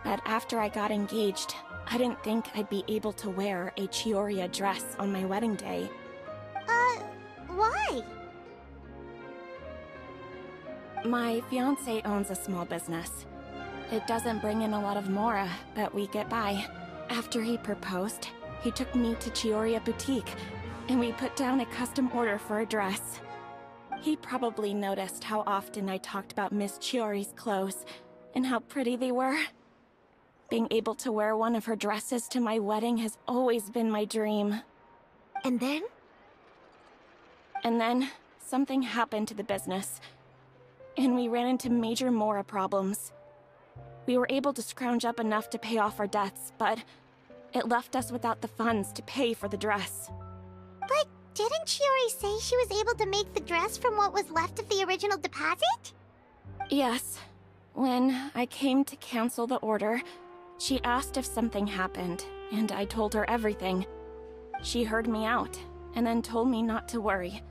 S2: but after I got engaged, I didn't think I'd be able to wear a Chiori dress on my wedding day.
S3: Why?
S2: My fiancé owns a small business. It doesn't bring in a lot of mora, but we get by. After he proposed, he took me to Chiori Boutique, and we put down a custom order for a dress. He probably noticed how often I talked about Miss Chiori's clothes, and how pretty they were. Being able to wear one of her dresses to my wedding has always been my dream.
S6: And then?
S2: And then, something happened to the business, and we ran into major mora problems. We were able to scrounge up enough to pay off our debts, but it left us without the funds to pay for the dress.
S3: But Didn't Chiori say she was able to make the dress from what was left of the original deposit?
S2: Yes. When I came to cancel the order, she asked if something happened, and I told her everything. She heard me out, and then told me not to worry.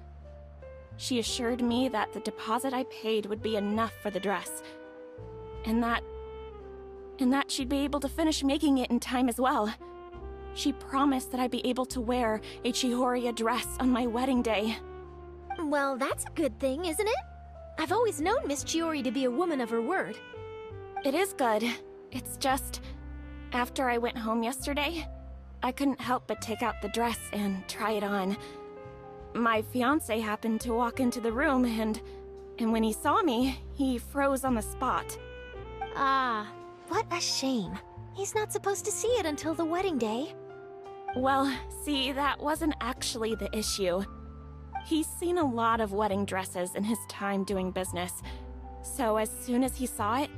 S2: She assured me that the deposit I paid would be enough for the dress, and that she'd be able to finish making it in time as well. She promised that I'd be able to wear a Chiori dress on my wedding day.
S9: Well, that's a good thing, isn't it? I've always known Miss Chiori to be a woman of her word.
S2: It is good. It's just, after I went home yesterday, I couldn't help but take out the dress and try it on. My fiancé happened to walk into the room and when he saw me, he froze on the spot.
S9: Ah, what a shame. He's not supposed to see it until the wedding day.
S2: Well, see, that wasn't actually the issue. He's seen a lot of wedding dresses in his time doing business, so as soon as he saw it,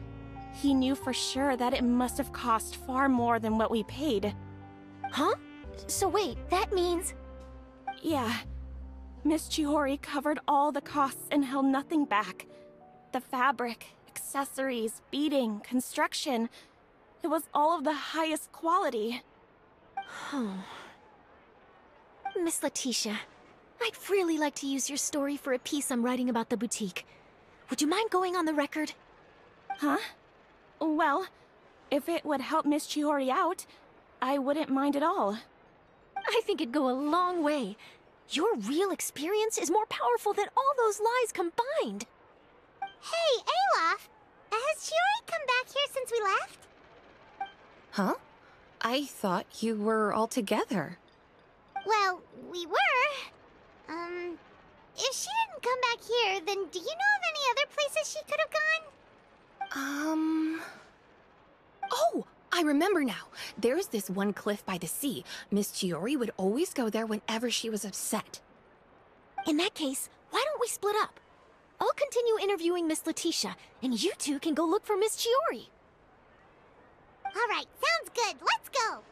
S2: he knew for sure that it must have cost far more than what we paid.
S9: Huh? So wait, that means...
S2: Yeah. Miss Chiori covered all the costs and held nothing back. The fabric, accessories, beading, construction... It was all of the highest quality.
S9: Miss Letitia, I'd really like to use your story for a piece I'm writing about the boutique. Would you mind going on the record?
S2: Huh? Well, if it would help Miss Chiori out, I wouldn't mind at all.
S9: I think it'd go a long way. Your real experience is more powerful than all those lies combined.
S3: Hey, Olaf! Has Chiori come back here since we left?
S4: Huh? I thought you were all together.
S3: Well, we were. If she didn't come back here, then do you know of any other places she could have gone?
S9: Oh, I remember now. There's this one cliff by the sea. Miss Chiori would always go there whenever she was upset. In that case, why don't we split up? I'll continue interviewing Miss Letitia, and you two can go look for Miss Chiori.
S3: All right, sounds good. Let's go.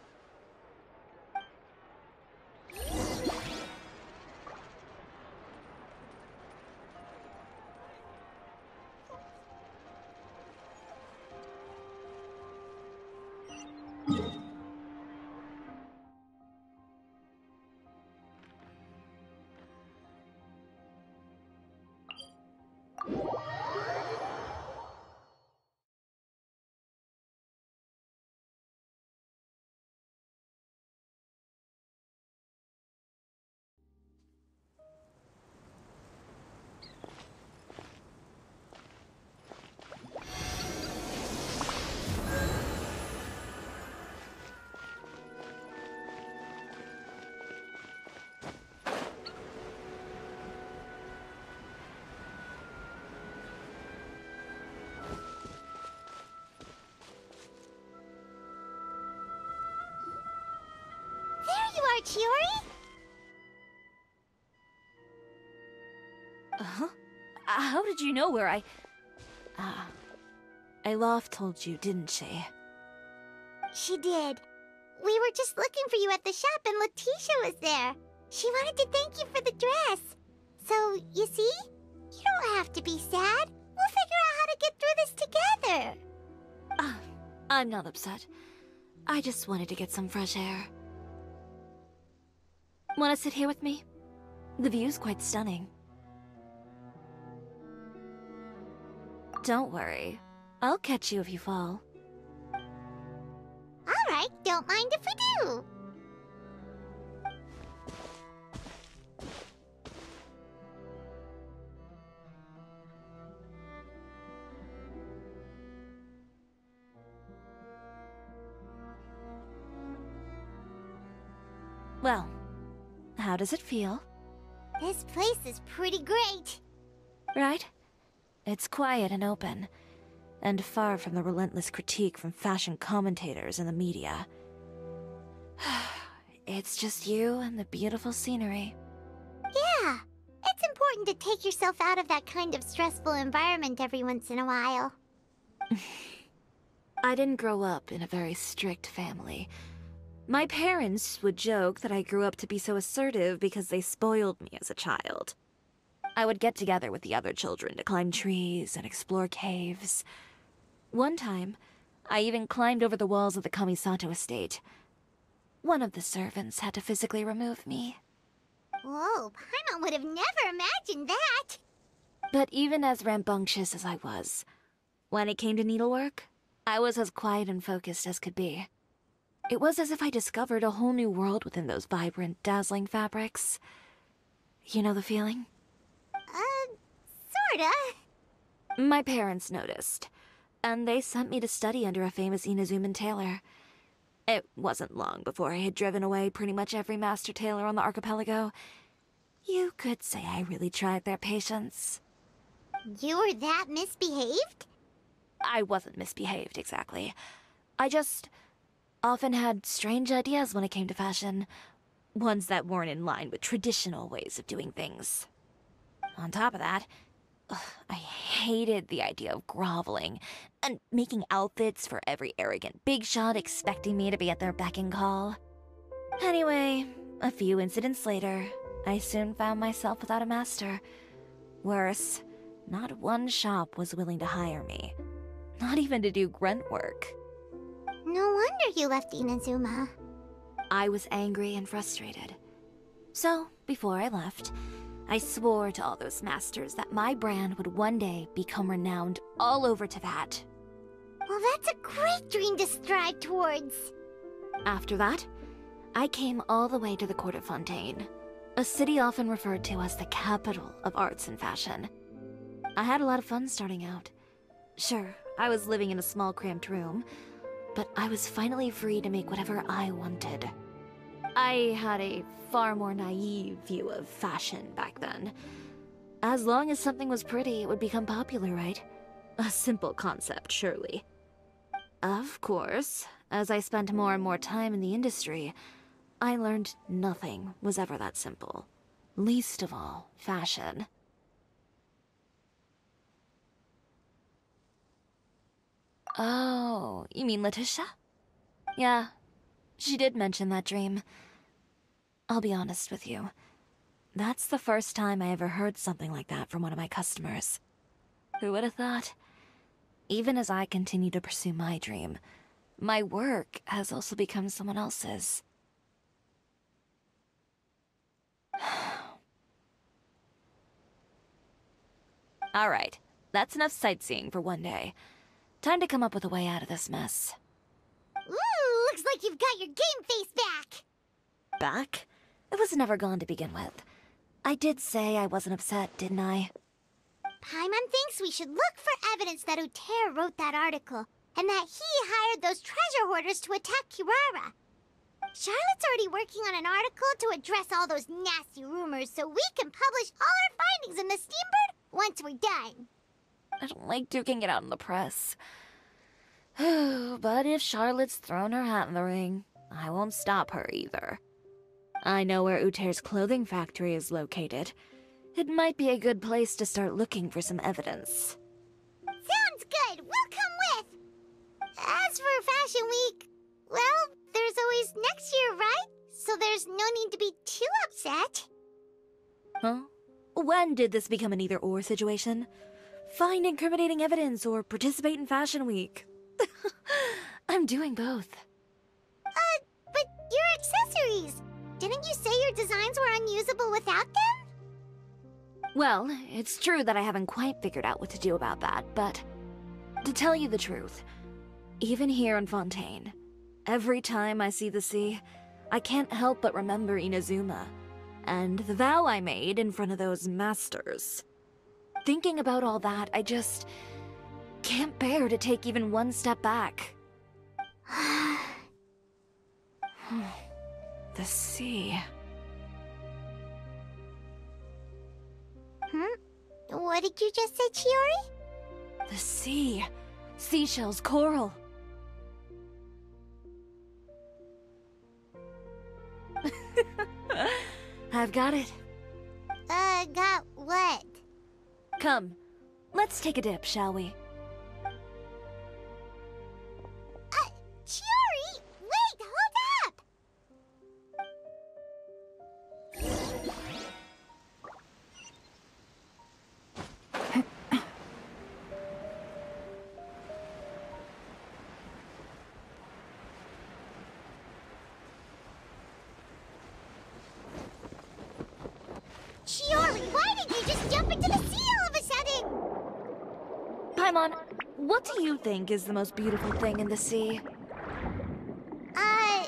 S3: Chiori?
S1: Uh-huh. How did you know where Olaf told you, didn't she?
S3: She did. We were just looking for you at the shop and Letitia was there. She wanted to thank you for the dress. So, you see? You don't have to be sad. We'll figure out how to get through this together.
S1: I'm not upset. I just wanted to get some fresh air. Want to sit here with me? The view's quite stunning. Don't worry. I'll catch you if you fall.
S3: All right, don't mind if we do.
S1: Well, how does it feel?
S3: This place is pretty great.
S1: Right? It's quiet and open, and far from the relentless critique from fashion commentators and the media. It's just you and the beautiful scenery.
S3: Yeah, it's important to take yourself out of that kind of stressful environment every once in a while.
S1: I didn't grow up in a very strict family. My parents would joke that I grew up to be so assertive because they spoiled me as a child. I would get together with the other children to climb trees and explore caves. One time, I even climbed over the walls of the Kamisato estate. One of the servants had to physically remove me.
S3: Whoa, Paimon would have never imagined that!
S1: But even as rambunctious as I was, when it came to needlework, I was as quiet and focused as could be. It was as if I discovered a whole new world within those vibrant, dazzling fabrics. You know the feeling?
S3: Sorta.
S1: My parents noticed, and they sent me to study under a famous Inazuman tailor. It wasn't long before I had driven away pretty much every master tailor on the archipelago. You could say I really tried their patience.
S3: You were that misbehaved?
S1: I wasn't misbehaved, exactly. I just often had strange ideas when it came to fashion. Ones that weren't in line with traditional ways of doing things. On top of that, I hated the idea of groveling and making outfits for every arrogant big shot expecting me to be at their beck and call. Anyway, a few incidents later, I soon found myself without a master. Worse, not one shop was willing to hire me. Not even to do grunt work.
S3: No wonder you left Inazuma.
S1: I was angry and frustrated. So, before I left, I swore to all those masters that my brand would one day become renowned all over Teyvat.
S3: Well, that's a great dream to strive towards.
S1: After that, I came all the way to the court of Fontaine, a city often referred to as the capital of arts and fashion. I had a lot of fun starting out. Sure, I was living in a small cramped room, but I was finally free to make whatever I wanted. I had a far more naive view of fashion back then. As long as something was pretty, it would become popular, right? A simple concept, surely. Of course, as I spent more and more time in the industry, I learned nothing was ever that simple. Least of all, fashion. Oh, you mean Letitia? Yeah, she did mention that dream. I'll be honest with you. That's the first time I ever heard something like that from one of my customers. Who would have thought? Even as I continue to pursue my dream, my work has also become someone else's. Alright, that's enough sightseeing for one day. Time to come up with a way out of this mess.
S3: Ooh, looks like you've got your game face back!
S1: Back? It was never gone to begin with. I did say I wasn't upset, didn't I?
S3: Paimon thinks we should look for evidence that Uter wrote that article, and that he hired those treasure hoarders to attack Kirara. Charlotte's already working on an article to address all those nasty rumors so we can publish all our findings in the Steambird once we're done.
S1: I don't like duking it out in the press. But if Charlotte's thrown her hat in the ring, I won't stop her either. I know where Uter's clothing factory is located. It might be a good place to start looking for some evidence.
S3: Sounds good! We'll come with! As for Fashion Week, well, there's always next year, right? So there's no need to be too upset.
S1: Huh? When did this become an either-or situation? Find incriminating evidence or participate in Fashion Week. I'm doing both.
S3: But your accessories! Didn't you say your designs were unusable without them?
S1: Well, it's true that I haven't quite figured out what to do about that, but to tell you the truth, even here in Fontaine, every time I see the sea, I can't help but remember Inazuma, and the vow I made in front of those masters. Thinking about all that, I just can't bear to take even one step back. The sea.
S3: What did you just say, Chiori?
S1: The sea. Seashells, coral. I've got it.
S3: Got what?
S1: Come, let's take a dip, shall we?
S3: Chiori! Wait, hold up! Chiori, why did you just jump into the sea all of a sudden?
S1: Paimon, what do you think is the most beautiful thing in the sea?
S3: A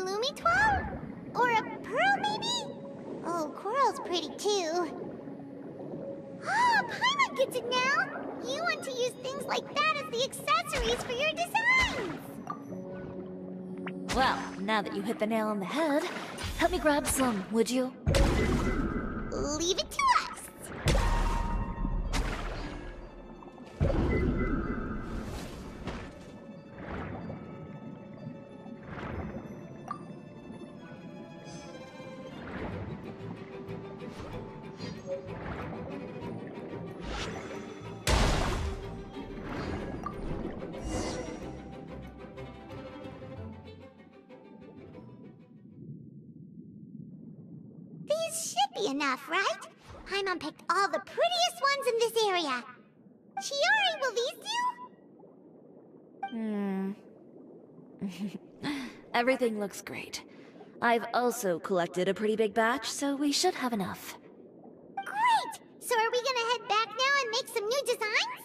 S3: lumitoir? Or a pearl, maybe? Oh, coral's pretty too. Oh, Paimon gets it now! You want to use things like that as the accessories for your designs!
S1: Well, now that you hit the nail on the head, help me grab some, would you?
S3: Leave it to us! These should be enough, right? Paimon picked all the prettiest ones in this area. Chiori, will these do?
S1: Everything looks great. I've also collected a pretty big batch, so we should have enough.
S3: Great! So are we gonna head back now and make some new designs?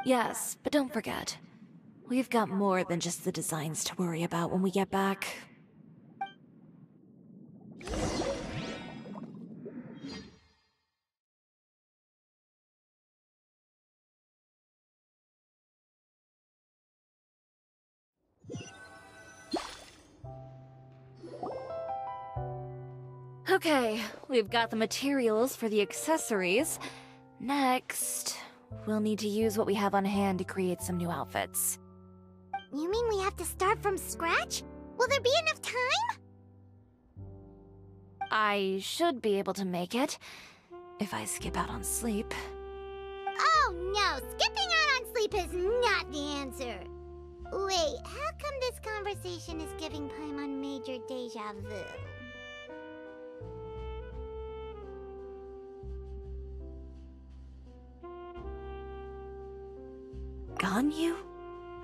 S1: Yes, but don't forget, we've got more than just the designs to worry about when we get back. Okay, we've got the materials for the accessories. Next, we'll need to use what we have on hand to create some new outfits.
S3: You mean we have to start from scratch? Will there be enough time?
S1: I should be able to make it, if I skip out on sleep.
S3: Oh no, skipping out on sleep is not the answer. Wait, how come this conversation is giving Paimon major deja vu?
S1: Ganyu?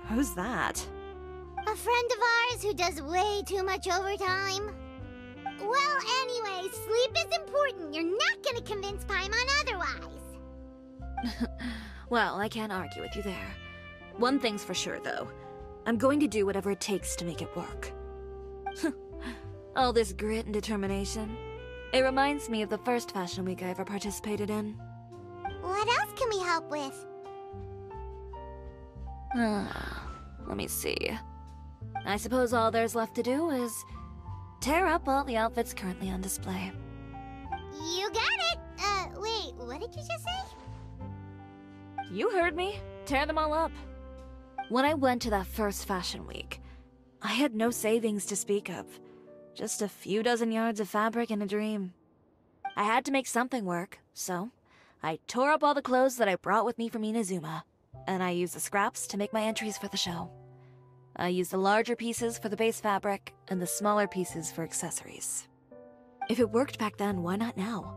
S1: Who's that?
S3: A friend of ours who does way too much overtime. Well, anyway, sleep is important. You're not gonna convince Paimon otherwise.
S1: Well, I can't argue with you there. One thing's for sure, though. I'm going to do whatever it takes to make it work. All this grit and determination. It reminds me of the first fashion week I ever participated in.
S3: What else can we help with?
S1: Let me see. I suppose all there's left to do is tear up all the outfits currently on display.
S3: You got it! Wait, what did you just say?
S1: You heard me. Tear them all up. When I went to that first fashion week, I had no savings to speak of. Just a few dozen yards of fabric and a dream. I had to make something work, so I tore up all the clothes that I brought with me from Inazuma, and I used the scraps to make my entries for the show. I used the larger pieces for the base fabric, and the smaller pieces for accessories. If it worked back then, why not now?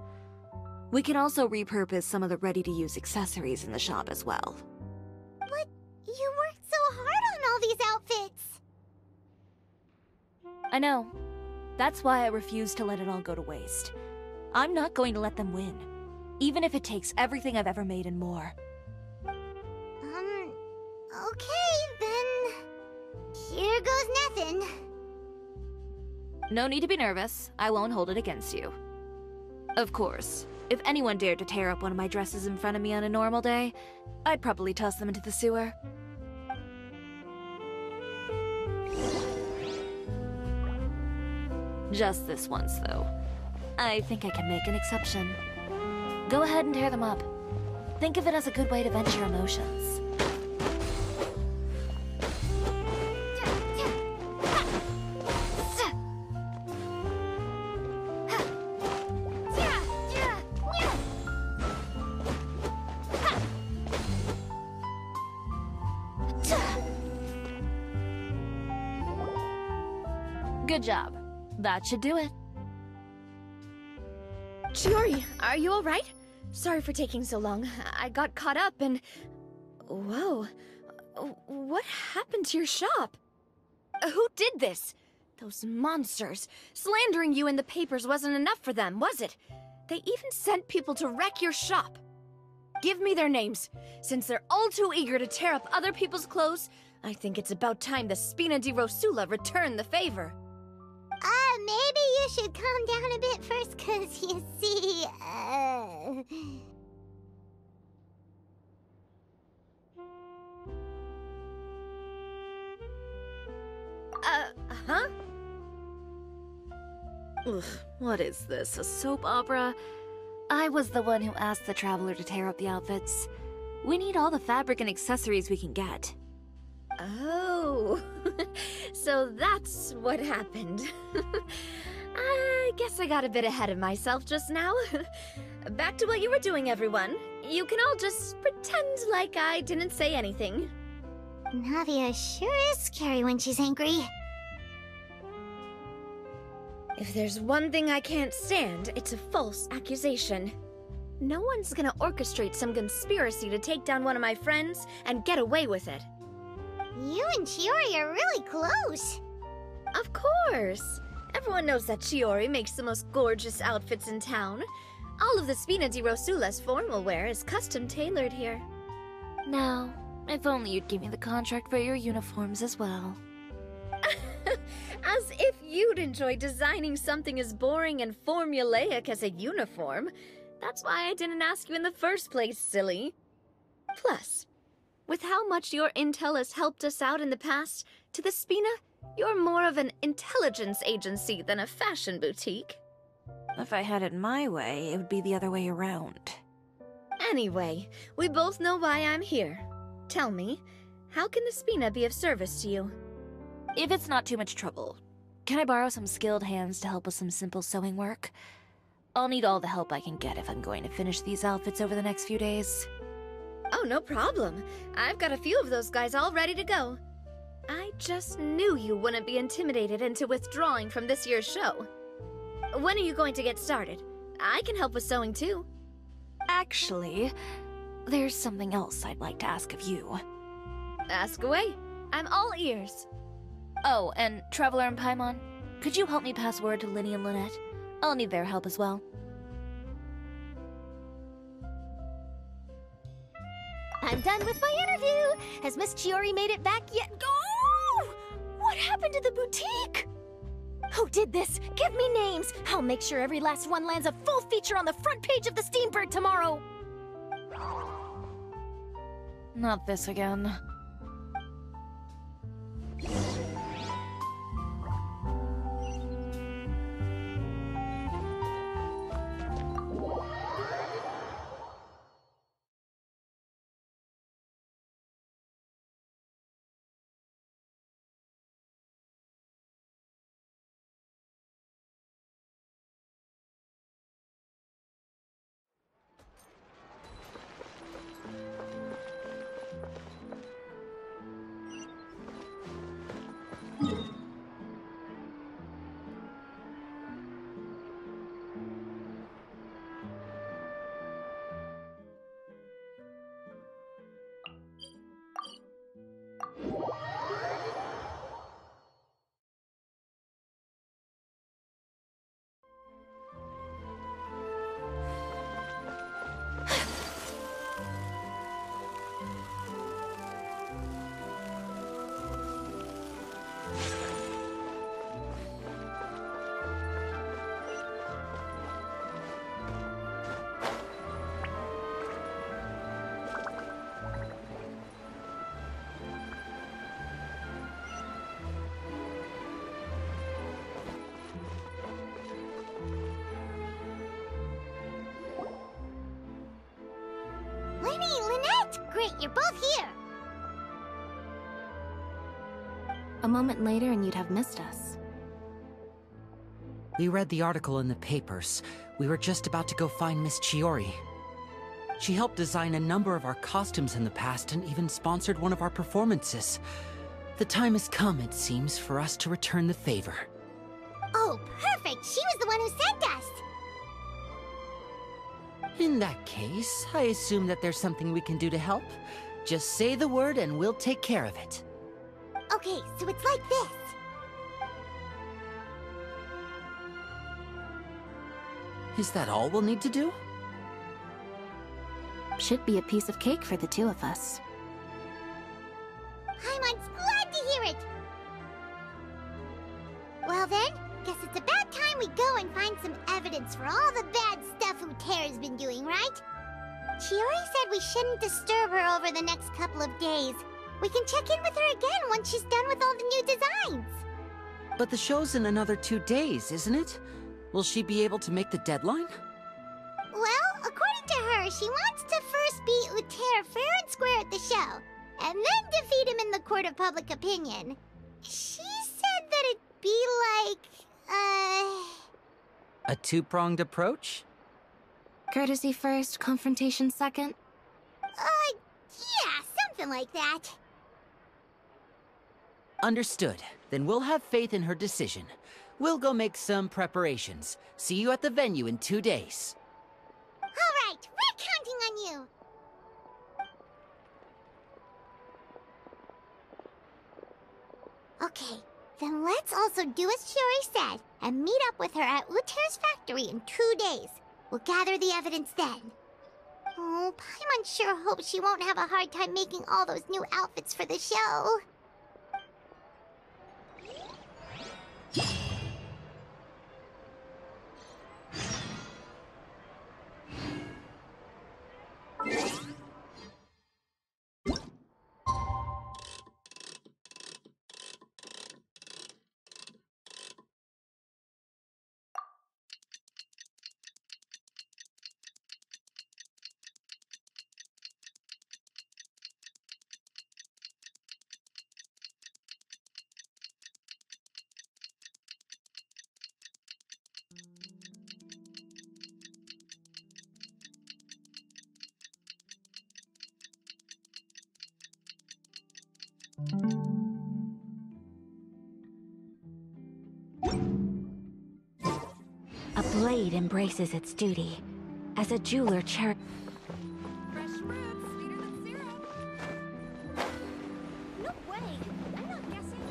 S1: We can also repurpose some of the ready-to-use accessories in the shop as well.
S3: But you worked so hard on all these outfits!
S1: I know. That's why I refuse to let it all go to waste. I'm not going to let them win, even if it takes everything I've ever made and more.
S3: Okay, then... here goes nothing.
S1: No need to be nervous. I won't hold it against you. Of course, if anyone dared to tear up one of my dresses in front of me on a normal day, I'd probably toss them into the sewer. Just this once, though. I think I can make an exception. Go ahead and tear them up. Think of it as a good way to vent your emotions. Good job. That should do it.
S6: Chiori, are you alright? Sorry for taking so long. I got caught up and... Whoa. What happened to your shop? Who did this?
S1: Those monsters! Slandering you in the papers wasn't enough for them, was it? They even sent people to wreck your shop. Give me their names. Since they're all too eager to tear up other people's clothes, I think it's about time the Spina di Rosula return the favor.
S3: Maybe you should calm down a bit first, 'cause you see,
S1: huh? Oof, what is this, a soap opera? I was the one who asked the Traveler to tear up the outfits. We need all the fabric and accessories we can get. Oh, so that's what happened. I guess I got a bit ahead of myself just now. Back to what you were doing, everyone. You can all just pretend like I didn't say anything.
S3: Navia sure is scary when she's angry.
S1: If there's one thing I can't stand, it's a false accusation. No one's gonna orchestrate some conspiracy to take down one of my friends and get away with it.
S3: You and Chiori are really close.
S1: Of course! Everyone knows that Chiori makes the most gorgeous outfits in town. All of the Spina di Rosula's formal wear is custom tailored here. Now, if only you'd give me the contract for your uniforms as well. As if you'd enjoy designing something as boring and formulaic as a uniform. That's why I didn't ask you in the first place, silly. Plus, with how much your intel has helped us out in the past, to the Spina, you're more of an intelligence agency than a fashion boutique. If I had it my way, it would be the other way around. Anyway, we both know why I'm here. Tell me, how can the Spina be of service to you? If it's not too much trouble, can I borrow some skilled hands to help with some simple sewing work? I'll need all the help I can get if I'm going to finish these outfits over the next few days. Oh, no problem. I've got a few of those guys all ready to go. I just knew you wouldn't be intimidated into withdrawing from this year's show. When are you going to get started? I can help with sewing too. Actually, there's something else I'd like to ask of you. Ask away. I'm all ears. Oh, and Traveler and Paimon, could you help me pass word to Linny and Lynette? I'll need their help as well.
S3: I'm done with my interview! Has Miss Chiori made it back yet? Oh! What happened to the boutique? Who did this? Give me names! I'll make sure every last one lands a full feature on the front page of the Steambird tomorrow!
S1: Not this again.
S3: Great, you're both here!
S2: A moment later and you'd have missed us.
S13: We read the article in the papers. We were just about to go find Miss Chiori. She helped design a number of our costumes in the past and even sponsored one of our performances. The time has come, it seems, for us to return the favor.
S3: Oh, perfect! She was the one who sent us!
S13: In that case, I assume that there's something we can do to help. Just say the word and we'll take care of it.
S3: Okay, so it's like this.
S13: Is that all we'll need to do?
S2: Should be a piece of cake for the two of us.
S3: Paimon's glad to hear it! Well then, guess it's about time we go and find some evidence for all the bad stuff Uter's been doing, right? Chiori said we shouldn't disturb her over the next couple of days. We can check in with her again once she's done with all the new designs.
S13: But the show's in another 2 days, isn't it? Will she be able to make the deadline?
S3: Well, according to her, she wants to first beat Uter fair and square at the show, and then defeat him in the court of public opinion. She said that it'd be like,
S13: A two-pronged approach?
S2: Courtesy first, confrontation second?
S3: Yeah, something like that.
S13: Understood. Then we'll have faith in her decision. We'll go make some preparations. See you at the venue in 2 days.
S3: All right, we're counting on you. Okay, then let's also do as Chiori said and meet up with her at Uter's factory in 2 days. We'll gather the evidence then. Oh, Paimon sure hopes she won't have a hard time making all those new outfits for the show.
S14: A blade embraces its duty. As a jeweler
S6: Fresh fruits, sweeter than syrup. No way! I'm not guessing.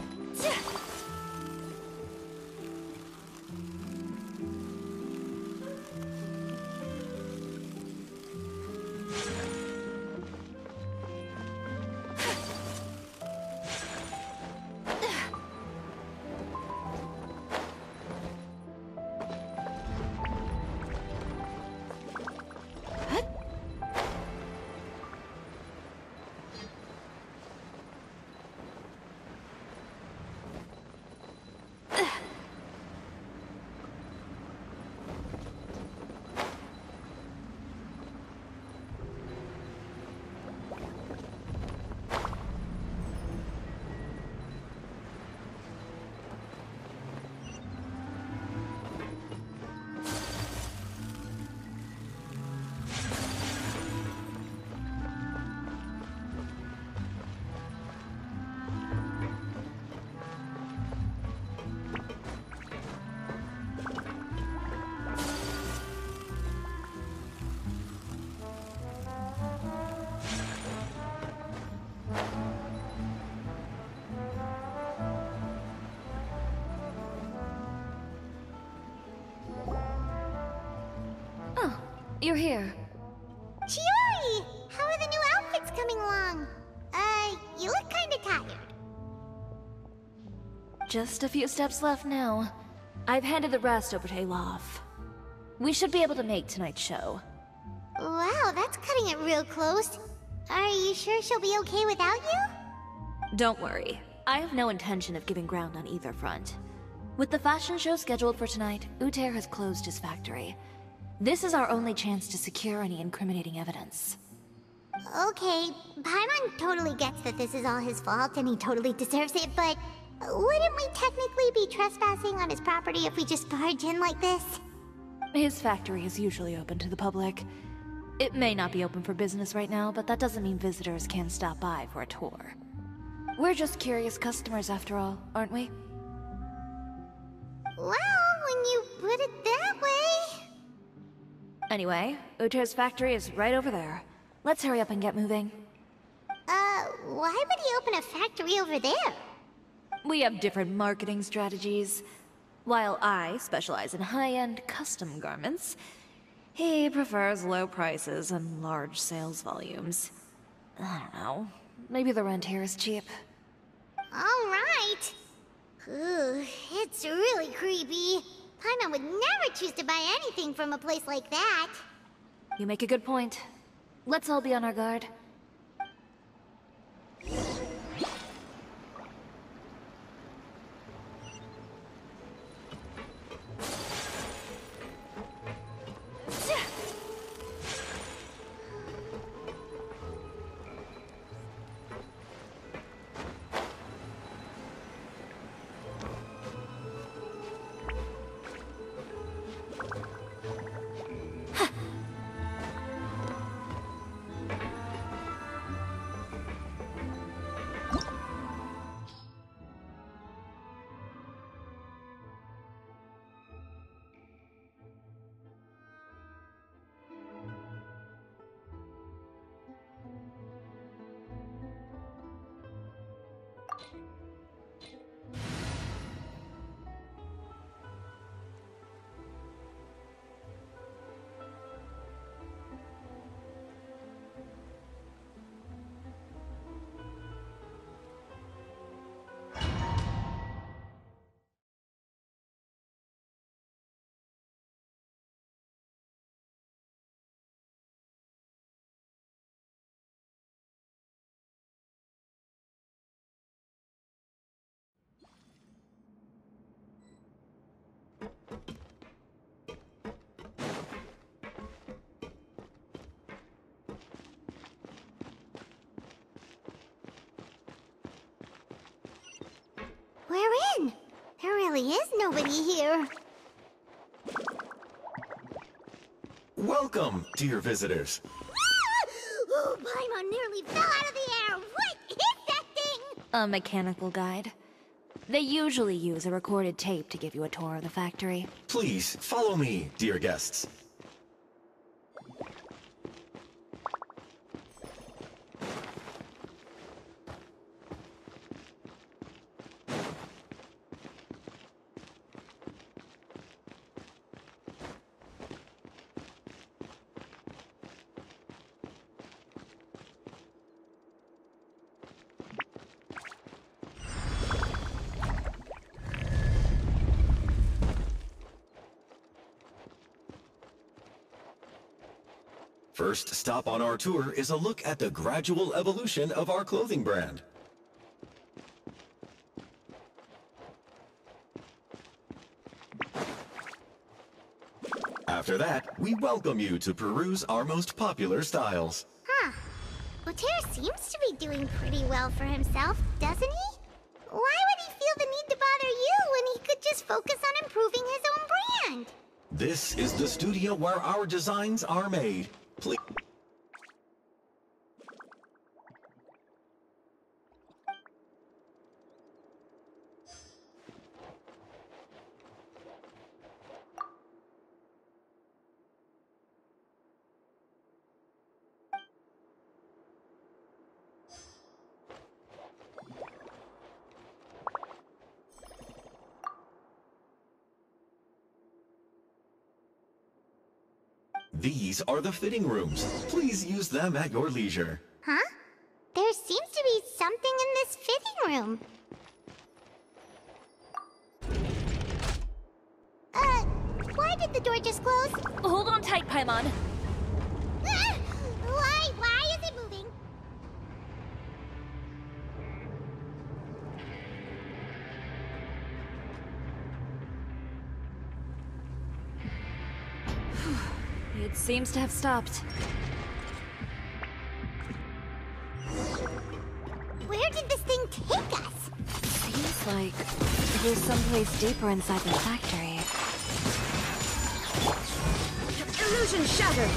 S1: You're here.
S3: Chiori! How are the new outfits coming along? You look kinda tired.
S1: Just a few steps left now. I've handed the rest over to Elov. We should be able to make tonight's show.
S3: Wow, that's cutting it real close. Are you sure she'll be okay without you?
S1: Don't worry. I have no intention of giving ground on either front. With the fashion show scheduled for tonight, Uter has closed his factory. This is our only chance to secure any incriminating evidence.
S3: Okay, Paimon totally gets that this is all his fault and he totally deserves it, but wouldn't we technically be trespassing on his property if we just barge in like this?
S1: His factory is usually open to the public. It may not be open for business right now, but that doesn't mean visitors can't stop by for a tour. We're just curious customers after all, aren't we?
S3: Well, when you put it that way...
S1: Anyway, Uter's factory is right over there. Let's hurry up and get moving.
S3: Why would he open a factory over there?
S1: We have different marketing strategies. While I specialize in high-end custom garments, he prefers low prices and large sales volumes. I don't know. Maybe the rent here is cheap.
S3: Alright. Ooh, it's really creepy. Paimon would never choose to buy anything from a place like that.
S1: You make a good point. Let's all be on our guard.
S3: We're in. There really is nobody here.
S15: Welcome, dear visitors.
S3: Oh, Paimon nearly fell out of the air. What is that thing?
S1: A mechanical guide. They usually use a recorded tape to give you a tour of the factory.
S15: Please, follow me, dear guests. First stop on our tour is a look at the gradual evolution of our clothing brand. After that, we welcome you to peruse our most popular styles.
S3: Huh. Otear seems to be doing pretty well for himself, doesn't he? Why would he feel the need to bother you when he could just focus on improving his own brand?
S15: This is the studio where our designs are made. Please. These are the fitting rooms. Please use them at your leisure.
S3: Huh? There seems to be something in this fitting room. Why did the door just close?
S1: Hold on tight, Paimon.
S3: Why is it moving?
S1: It seems to have stopped.
S3: Where did this thing take us?
S1: Seems like there's someplace deeper inside the factory.
S9: Illusion shattered!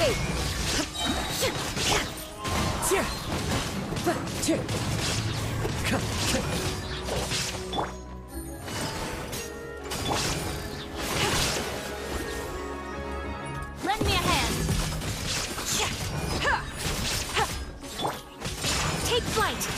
S1: escape! Lend me a hand! Take flight!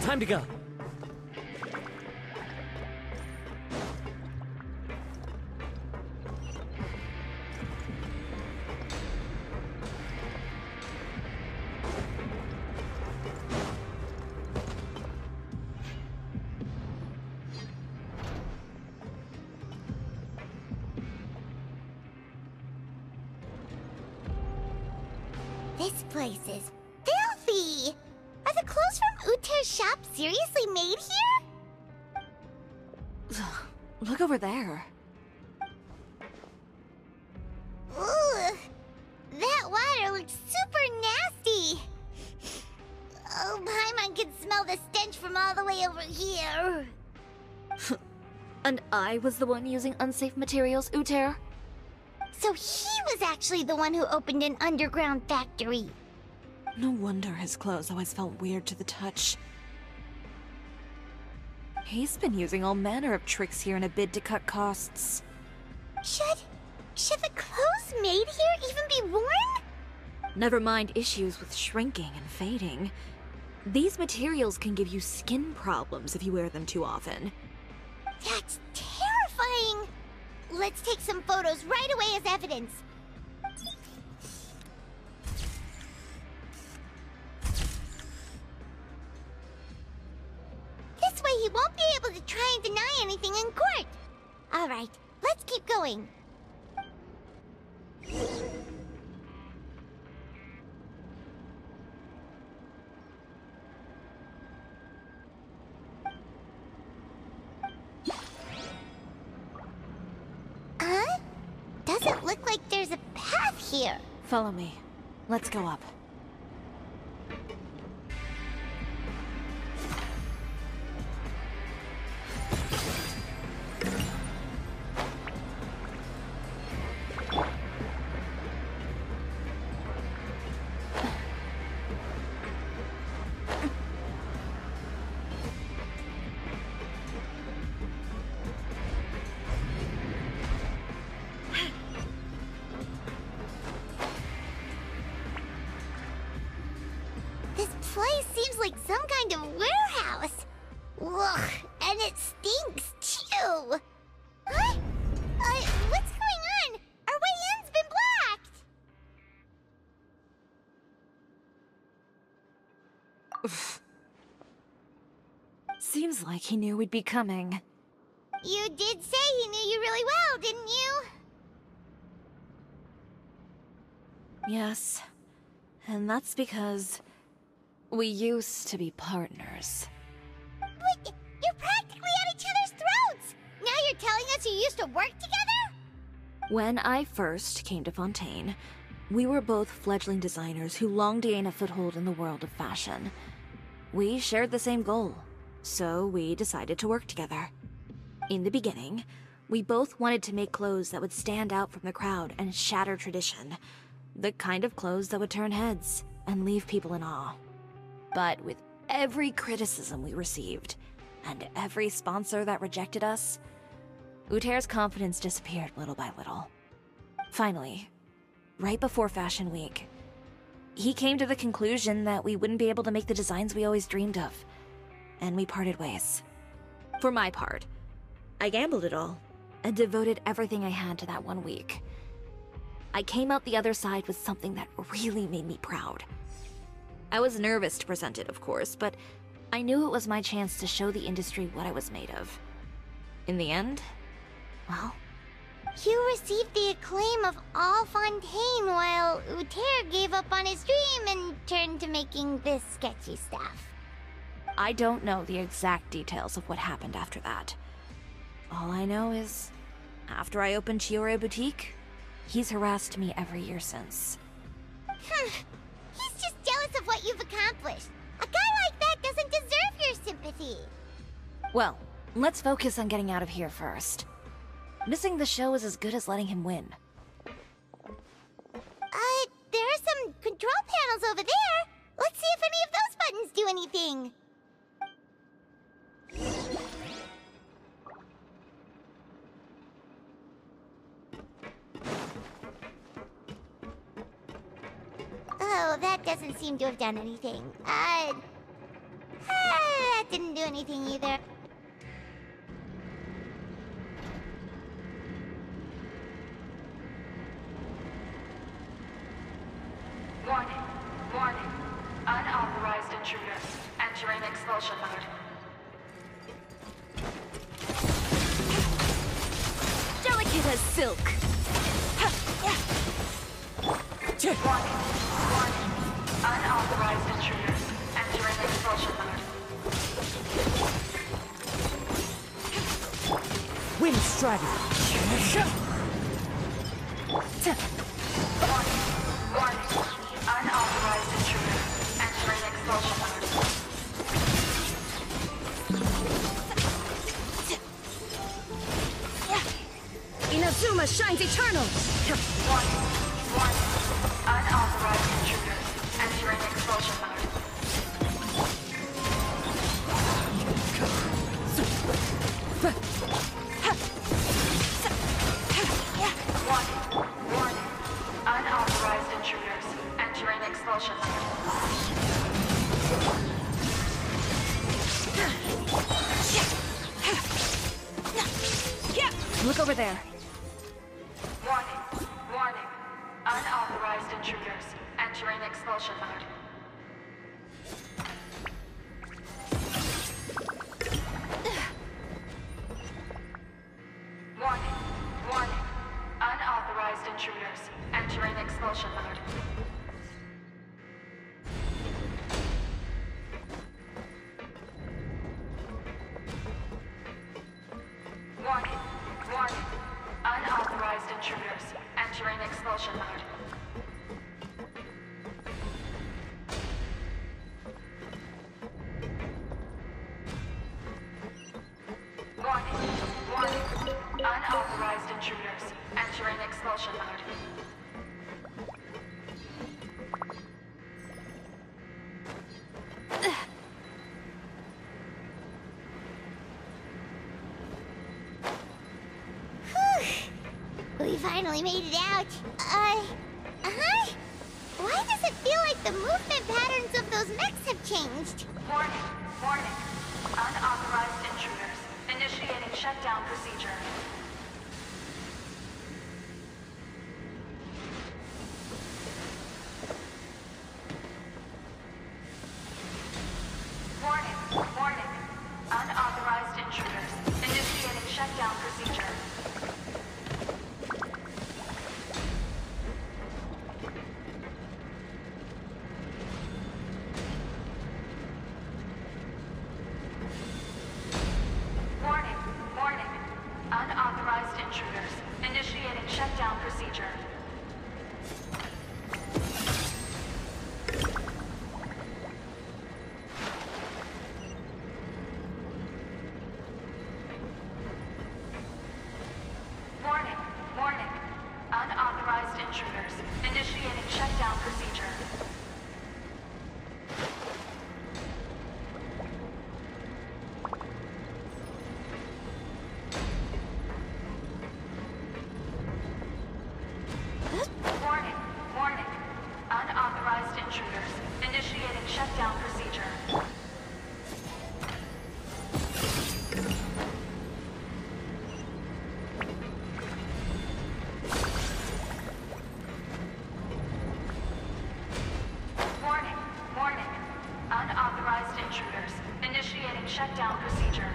S5: Time to go.
S3: This place is filthy! Are the clothes from Uter's shop seriously made here?
S1: Look over there.
S3: Ooh, that water looks super nasty. Oh, Paimon can smell the stench from all the way over here.
S1: And I was the one using unsafe materials, Uter?
S3: So he was actually the one who opened an underground factory.
S2: No wonder his clothes always felt weird to the touch.
S1: He's been using all manner of tricks here in a bid to cut costs.
S3: Should the clothes made here even be worn?
S1: Never mind issues with shrinking and fading. These materials can give you skin problems if you wear them too often.
S3: That's terrifying! Let's take some photos right away as evidence. This way he won't be able to try and deny anything in court. Alright, let's keep going. Doesn't look like there's a path here.
S1: Follow me. Let's go up.
S3: Like some kind of warehouse. Ugh, and it stinks too. Huh? What's going on? Our way in's been blocked.
S1: Seems like he knew we'd be coming.
S3: You did say he knew you really well, didn't you?
S1: Yes. And that's because we used to be partners.
S3: But you're practically at each other's throats! Now you're telling us you used to work together?
S1: When I first came to Fontaine, we were both fledgling designers who longed to gain a foothold in the world of fashion. We shared the same goal, so we decided to work together. In the beginning, we both wanted to make clothes that would stand out from the crowd and shatter tradition. The kind of clothes that would turn heads and leave people in awe. But with every criticism we received, and every sponsor that rejected us, Uter's confidence disappeared little by little. Finally, right before Fashion Week, he came to the conclusion that we wouldn't be able to make the designs we always dreamed of, and we parted ways. For my part, I gambled it all, and devoted everything I had to that 1 week. I came out the other side with something that really made me proud. I was nervous to present it, of course, but I knew it was my chance to show the industry what I was made of. In the end, well...
S3: You received the acclaim of all Fontaine while Uter gave up on his dream and turned to making this sketchy stuff.
S1: I don't know the exact details of what happened after that. All I know is, after I opened Chiori Boutique, He's harassed me every year since.
S3: He's just jealous of what you've accomplished. A guy like that doesn't deserve your sympathy.
S1: Well, let's focus on getting out of here first. Missing the show is as good as letting him win.
S3: There are some control panels over there. Let's see if any of those buttons do anything. Oh, that doesn't seem to have done anything. That didn't do anything either.
S16: Warning. Warning. Unauthorized intruders. Entering expulsion mode.
S1: Delicate as silk.
S16: Warning. Warning. Unauthorized intruders. Entering expulsion mode.
S5: Wind strategy.
S16: Warning. Warning. Unauthorized intruders. Entering expulsion mode.
S9: Inazuma shines eternal!
S16: Warning. Warning. Unauthorized intruders. Entering expulsion mode. Warning. Warning. Unauthorized intruders. Entering expulsion mode.
S1: Look over there.
S16: Warning. Warning. Unauthorized intruders. Entering expulsion mode. Warning. Warning. Unauthorized intruders. Entering expulsion mode. Warning. Warning. Unauthorized intruders. Entering expulsion mode. Warning. Warning. Unauthorized intruders. Entering expulsion mode.
S3: We finally made it out. Why does it feel like the movement patterns of those mechs have changed?
S16: Warning. Warning. Unauthorized intruders. Initiating shutdown procedure. Warning. Warning. Unauthorized intruders. Initiating shutdown procedure. Warning. Warning. Unauthorized intruders. Initiating shutdown procedure. Warning. Warning. Unauthorized intruders. Initiating shutdown procedure. Warning. Warning. Unauthorized intruders. Initiating shutdown procedure. Warning. Warning. Unauthorized intruders. Initiating shutdown procedure.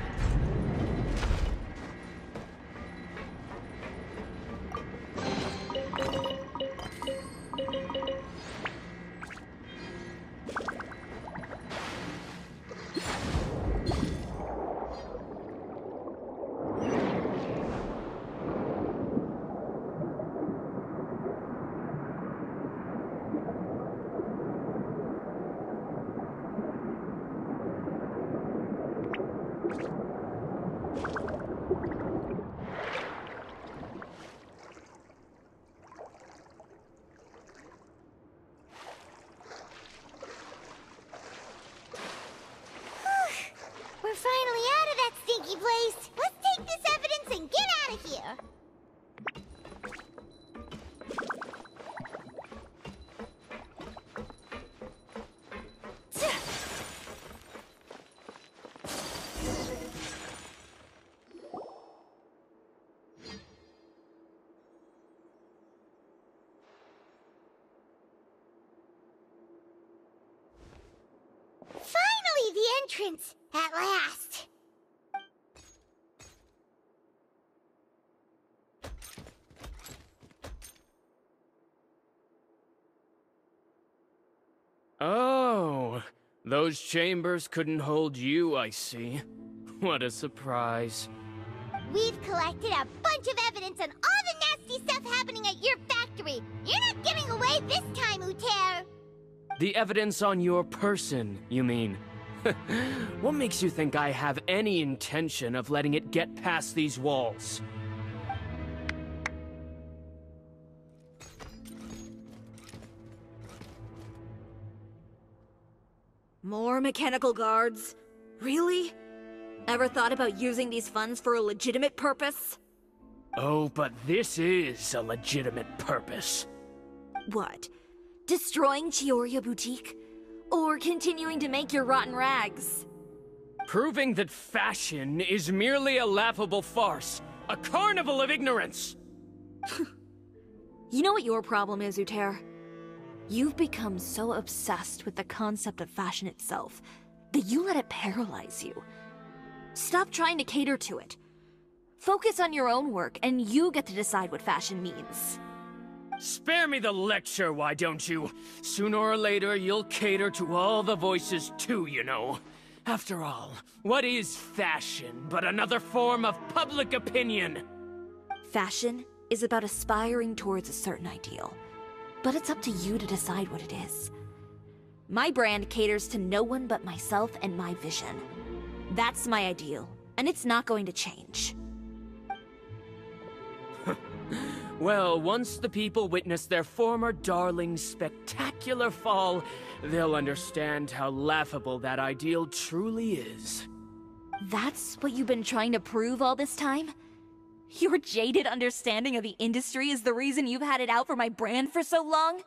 S3: stinky place. Let's take this evidence and get out of here. Finally, the entrance! At last!
S17: Oh, those chambers couldn't hold you, I see. What a surprise.
S3: We've collected a bunch of evidence on all the nasty stuff happening at your factory. You're not getting away this time, Uter.
S17: The evidence on your person, you mean? What makes you think I have any intention of letting it get past these walls?
S1: More mechanical guards? Really? Ever thought about using these funds for a legitimate purpose?
S17: Oh, but this is a legitimate purpose.
S1: What? Destroying Chiori Boutique? Or continuing to make your rotten rags?
S17: Proving that fashion is merely a laughable farce. A carnival of ignorance!
S1: You know what your problem is, Uter? You've become so obsessed with the concept of fashion itself that you let it paralyze you. Stop trying to cater to it. Focus on your own work, and you get to decide what fashion means.
S17: Spare me the lecture, why don't you? Sooner or later, you'll cater to all the voices too, you know. After all, what is fashion but another form of public opinion?
S1: Fashion is about aspiring towards a certain ideal. But it's up to you to decide what it is. My brand caters to no one but myself and my vision. That's my ideal, and it's not going to change.
S17: Well, once the people witness their former darling's spectacular fall, they'll understand how laughable that ideal truly is.
S1: That's what you've been trying to prove all this time? Your jaded understanding of the industry is the reason you've had it out for my brand for so long?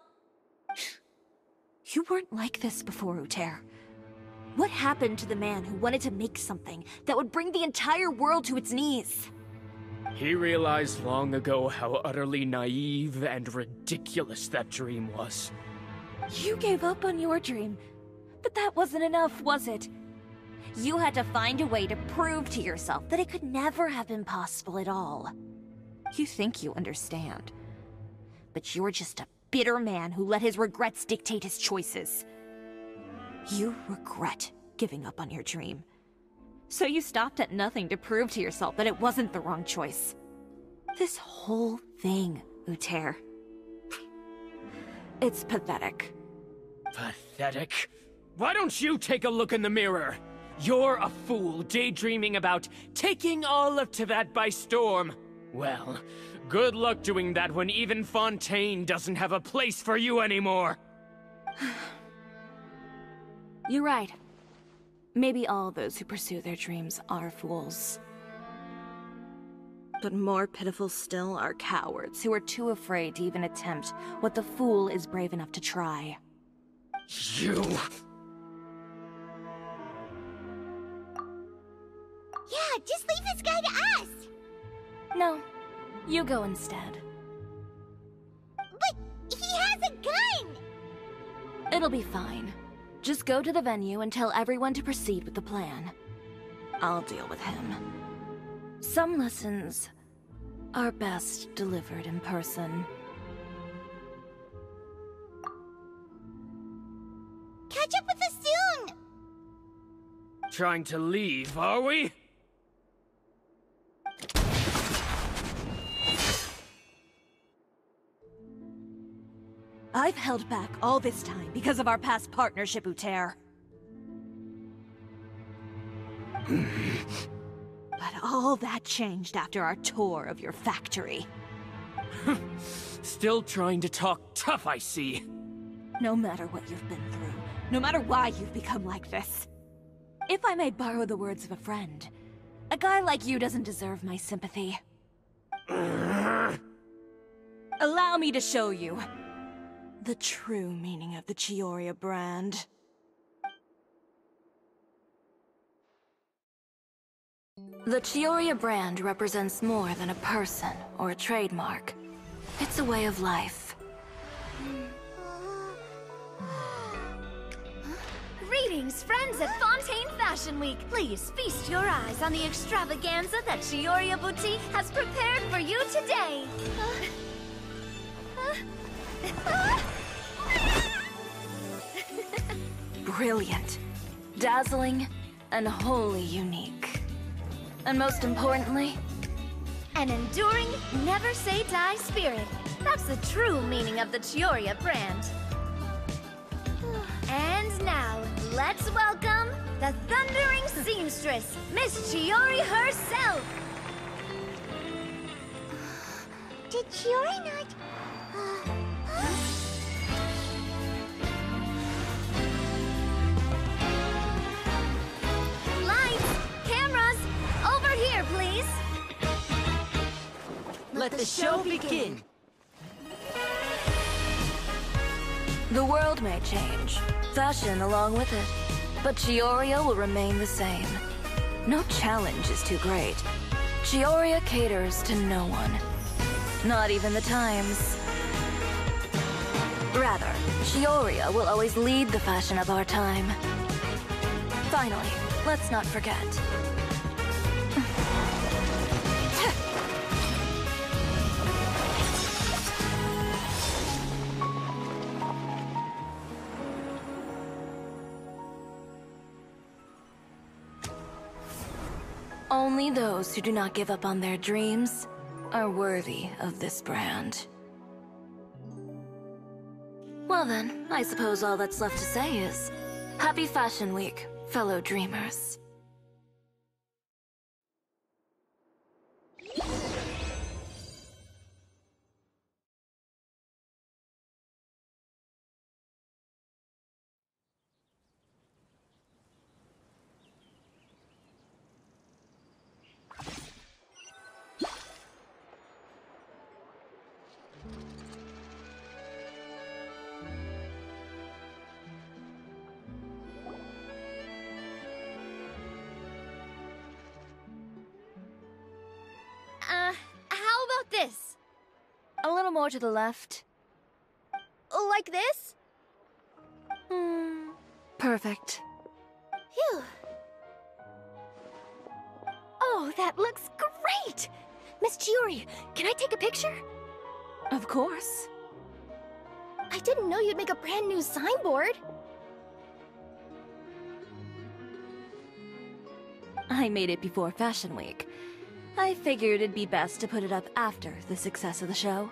S1: You weren't like this before, Uter. What happened to the man who wanted to make something that would bring the entire world to its knees?
S17: He realized long ago how utterly naive and ridiculous that dream was.
S1: You gave up on your dream, but that wasn't enough, was it? You had to find a way to prove to yourself that it could never have been possible at all. You think you understand, but you're just a bitter man who let his regrets dictate his choices. You regret giving up on your dream. So you stopped at nothing to prove to yourself that it wasn't the wrong choice. This whole thing, Uter. It's pathetic.
S17: Pathetic? Why don't you take a look in the mirror? You're a fool daydreaming about taking all of Tibet by storm. Well, good luck doing that when even Fontaine doesn't have a place for you anymore.
S1: You're right. Maybe all those who pursue their dreams are fools. But more pitiful still are cowards who are too afraid to even attempt what the fool is brave enough to try.
S17: You...
S3: Yeah, just leave this guy to us!
S1: No, you go instead.
S3: But he has a gun!
S1: It'll be fine. Just go to the venue and tell everyone to proceed with the plan. I'll deal with him. Some lessons are best delivered in person.
S3: Catch up with us soon!
S17: Trying to leave, are we?
S1: I've held back all this time because of our past partnership, Uter. But all that changed after our tour of your factory.
S17: Still trying to talk tough, I see.
S1: No matter what you've been through, no matter why you've become like this. If I may borrow the words of a friend, A guy like you doesn't deserve my sympathy. Allow me to show you the true meaning of the Chiori brand. The Chiori brand represents more than a person or a trademark. It's a way of life.
S18: Greetings, friends at Fontaine Fashion Week. Please feast your eyes on the extravaganza that Chiori Boutique has prepared for you today.
S1: Brilliant, dazzling, and wholly unique. And most importantly,
S18: an enduring, never-say-die spirit. That's the true meaning of the Chiori brand. And now, let's welcome the thundering seamstress, Miss Chiori herself!
S3: Did Chiori not...
S18: Lights! Cameras! Over here, please!
S13: Let the show begin!
S1: The world may change, fashion along with it, but Chiori will remain the same. No challenge is too great. Chiori caters to no one. Not even the times. Rather, Chiori will always lead the fashion of our time. Finally, let's not forget. Only those who do not give up on their dreams are worthy of this brand. Well then, I suppose all that's left to say is, Happy Fashion Week, fellow dreamers.
S18: How about this?
S1: A little more to the left.
S18: Like this?
S1: Perfect.
S18: Phew. Oh, that looks great! Miss Chiori, can I take a picture?
S1: Of course.
S6: I didn't know you'd make a brand new signboard.
S1: I made it before Fashion Week. I figured it'd be best to put it up after the success of the show.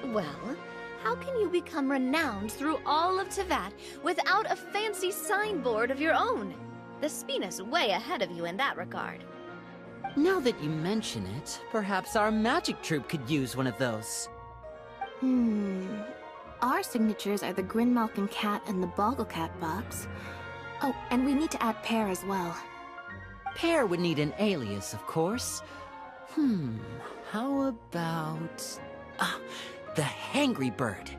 S18: Well, how can you become renowned through all of Teyvat without a fancy signboard of your own? The Spina's way ahead of you in that regard.
S13: Now that you mention it, perhaps our magic troupe could use one of those.
S2: Our signatures are the Grinmalkin Cat and the Bogglecat box. Oh, and we need to add Pear as well.
S13: Pear would need an alias, of course. How about... the Hangry Bird.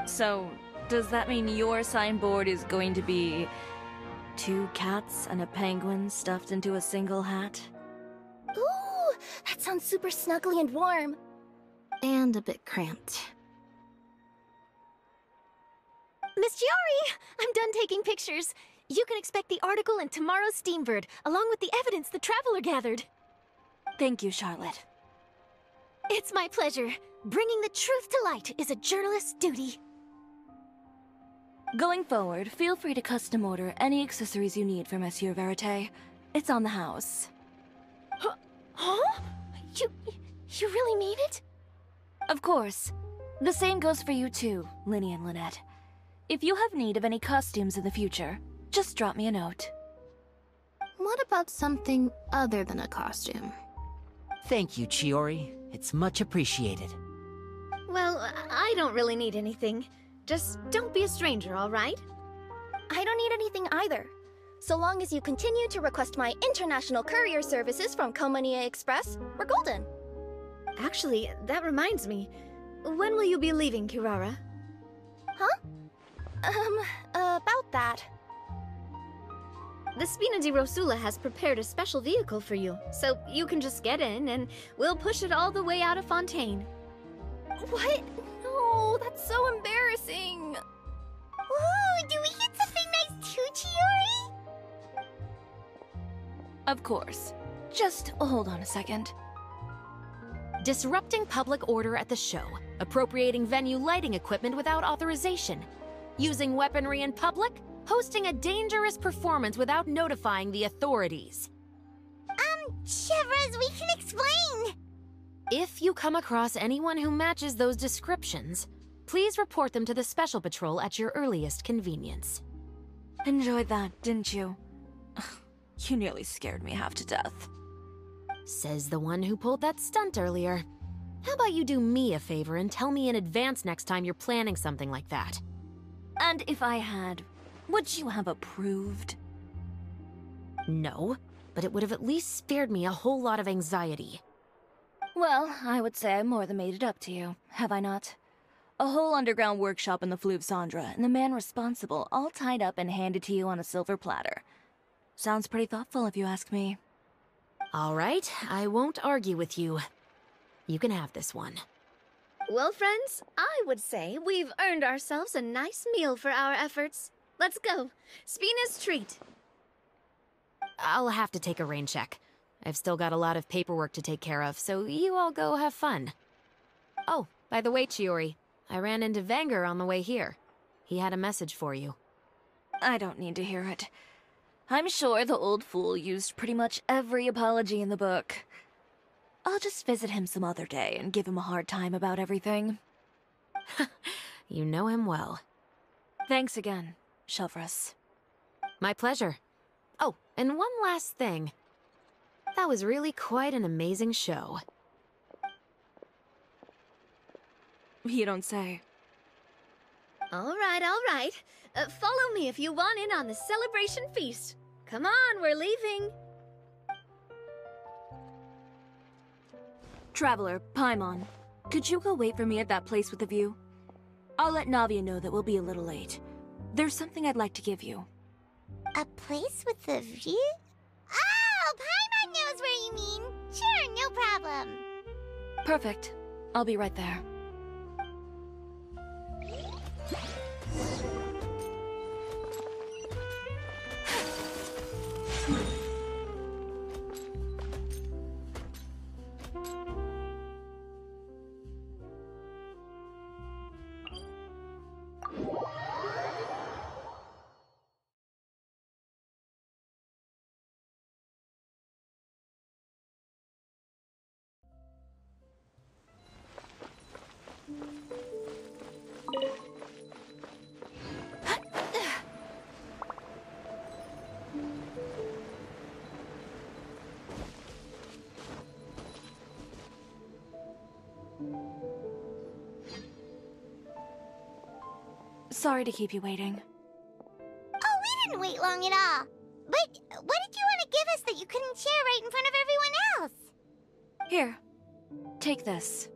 S1: So, does that mean your signboard is going to be 2 cats and a penguin stuffed into a single hat?
S6: Ooh, that sounds super snuggly and warm.
S2: And a bit cramped.
S18: Miss Chiori! I'm done taking pictures. You can expect the article in tomorrow's Steambird, along with the evidence the Traveler gathered.
S1: Thank you, Charlotte.
S18: It's my pleasure. Bringing the truth to light is a journalist's duty.
S1: Going forward, feel free to custom order any accessories you need for Monsieur Verite. It's on the house.
S6: Huh? You really mean it?
S1: Of course. The same goes for you too, Linny and Lynette. If you have need of any costumes in the future, just drop me a note.
S2: What about something other than a costume?
S13: Thank you, Chiori. It's much appreciated.
S18: Well, I don't really need anything. Just don't be a stranger, all right?
S6: I don't need anything either. So long as you continue to request my international courier services from Komania Express, we're golden.
S18: Actually, that reminds me. When will you be leaving, Kirara?
S6: Huh? About that.
S18: The Spina di Rosula has prepared a special vehicle for you, so you can just get in and we'll push it all the way out of Fontaine.
S6: What? No, that's so embarrassing.
S3: Ooh, do we get something nice too, Chiori?
S1: Of course. Just hold on a second.
S4: Disrupting public order at the show, appropriating venue lighting equipment without authorization, using weaponry in public, hosting a dangerous performance without notifying the authorities.
S3: Chevras, we can explain!
S4: If you come across anyone who matches those descriptions, please report them to the Special Patrol at your earliest convenience.
S1: Enjoyed that, didn't you? You nearly scared me half to death.
S4: Says the one who pulled that stunt earlier. How about you do me a favor and tell me in advance next time you're planning something like that?
S1: And if I had, would you have approved?
S4: No, but it would have at least spared me a whole lot of anxiety.
S1: Well, I would say I more than made it up to you, have I not? A whole underground workshop in the Fleuve Cendra, and the man responsible all tied up and handed to you on a silver platter. Sounds pretty thoughtful if you ask me.
S4: All right, I won't argue with you. You can have this one.
S18: Well, friends, I would say we've earned ourselves a nice meal for our efforts. Let's go. Spina's treat.
S4: I'll have to take a rain check. I've still got a lot of paperwork to take care of, so you all go have fun. Oh, by the way, Chiori, I ran into Vanger on the way here. He had a message for you.
S1: I don't need to hear it. I'm sure the old fool used pretty much every apology in the book. I'll just visit him some other day and give him a hard time about everything.
S4: You know him well.
S1: Thanks again, Chevras.
S4: My pleasure. Oh, and one last thing. That was really quite an amazing show.
S1: You don't say.
S18: All right. Follow me if you want in on the celebration feast. Come on, we're leaving.
S1: Traveler, Paimon, could you go wait for me at that place with the view? I'll let Navia know that we'll be a little late. There's something I'd like to give you.
S3: A place with a view? Oh, Paimon knows where you mean. Sure, no problem.
S1: Perfect. I'll be right there. Sorry to keep you waiting.
S3: Oh, we didn't wait long at all. But what did you want to give us that you couldn't share right in front of everyone else?
S1: Here, take this.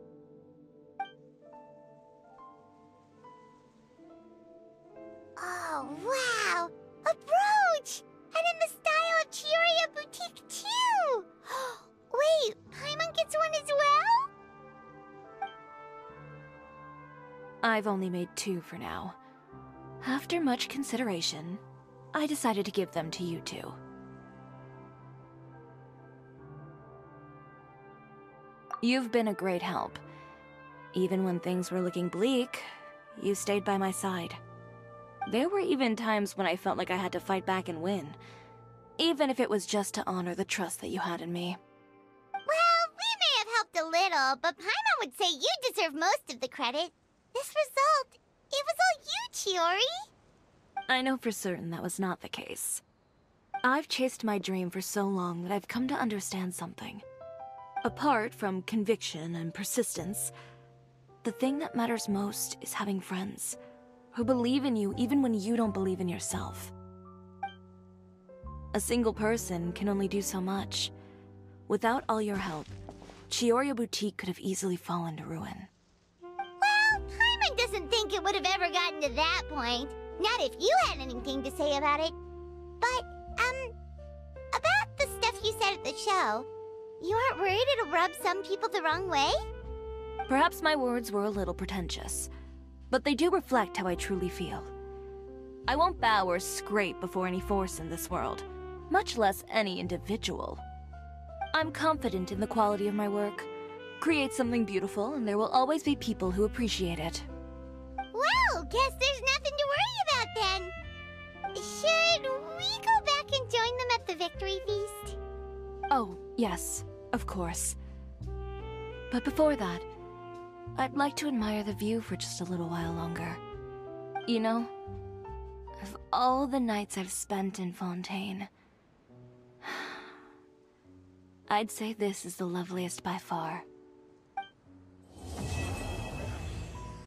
S3: Oh, wow! A brooch! And in the style of Chiori Boutique, too! Wait, Paimon gets one as well?
S1: I've only made 2 for now. After much consideration, I decided to give them to you two. You've been a great help. Even when things were looking bleak, you stayed by my side. There were even times when I felt like I had to fight back and win, even if it was just to honor the trust that you had in me.
S3: Well, we may have helped a little, but Paimon would say you deserve most of the credit. This result, it was all you, Chiori.
S1: I know for certain that was not the case. I've chased my dream for so long that I've come to understand something. Apart from conviction and persistence, the thing that matters most is having friends who believe in you even when you don't believe in yourself. A single person can only do so much. Without all your help, Chiori Boutique could have easily fallen to ruin.
S3: Well, Paimon doesn't think it would have ever gotten to that point. Not if you had anything to say about it. But, about the stuff you said at the show, you aren't worried it'll rub some people the wrong way?
S1: Perhaps my words were a little pretentious, but they do reflect how I truly feel. I won't bow or scrape before any force in this world, much less any individual. I'm confident in the quality of my work. Create something beautiful, and there will always be people who appreciate it.
S3: Well, guess there's nothing to worry about then. Should we go back and join them at the victory feast?
S1: Oh, yes, of course. But before that, I'd like to admire the view for just a little while longer. You know, of all the nights I've spent in Fontaine, I'd say this is the loveliest by far.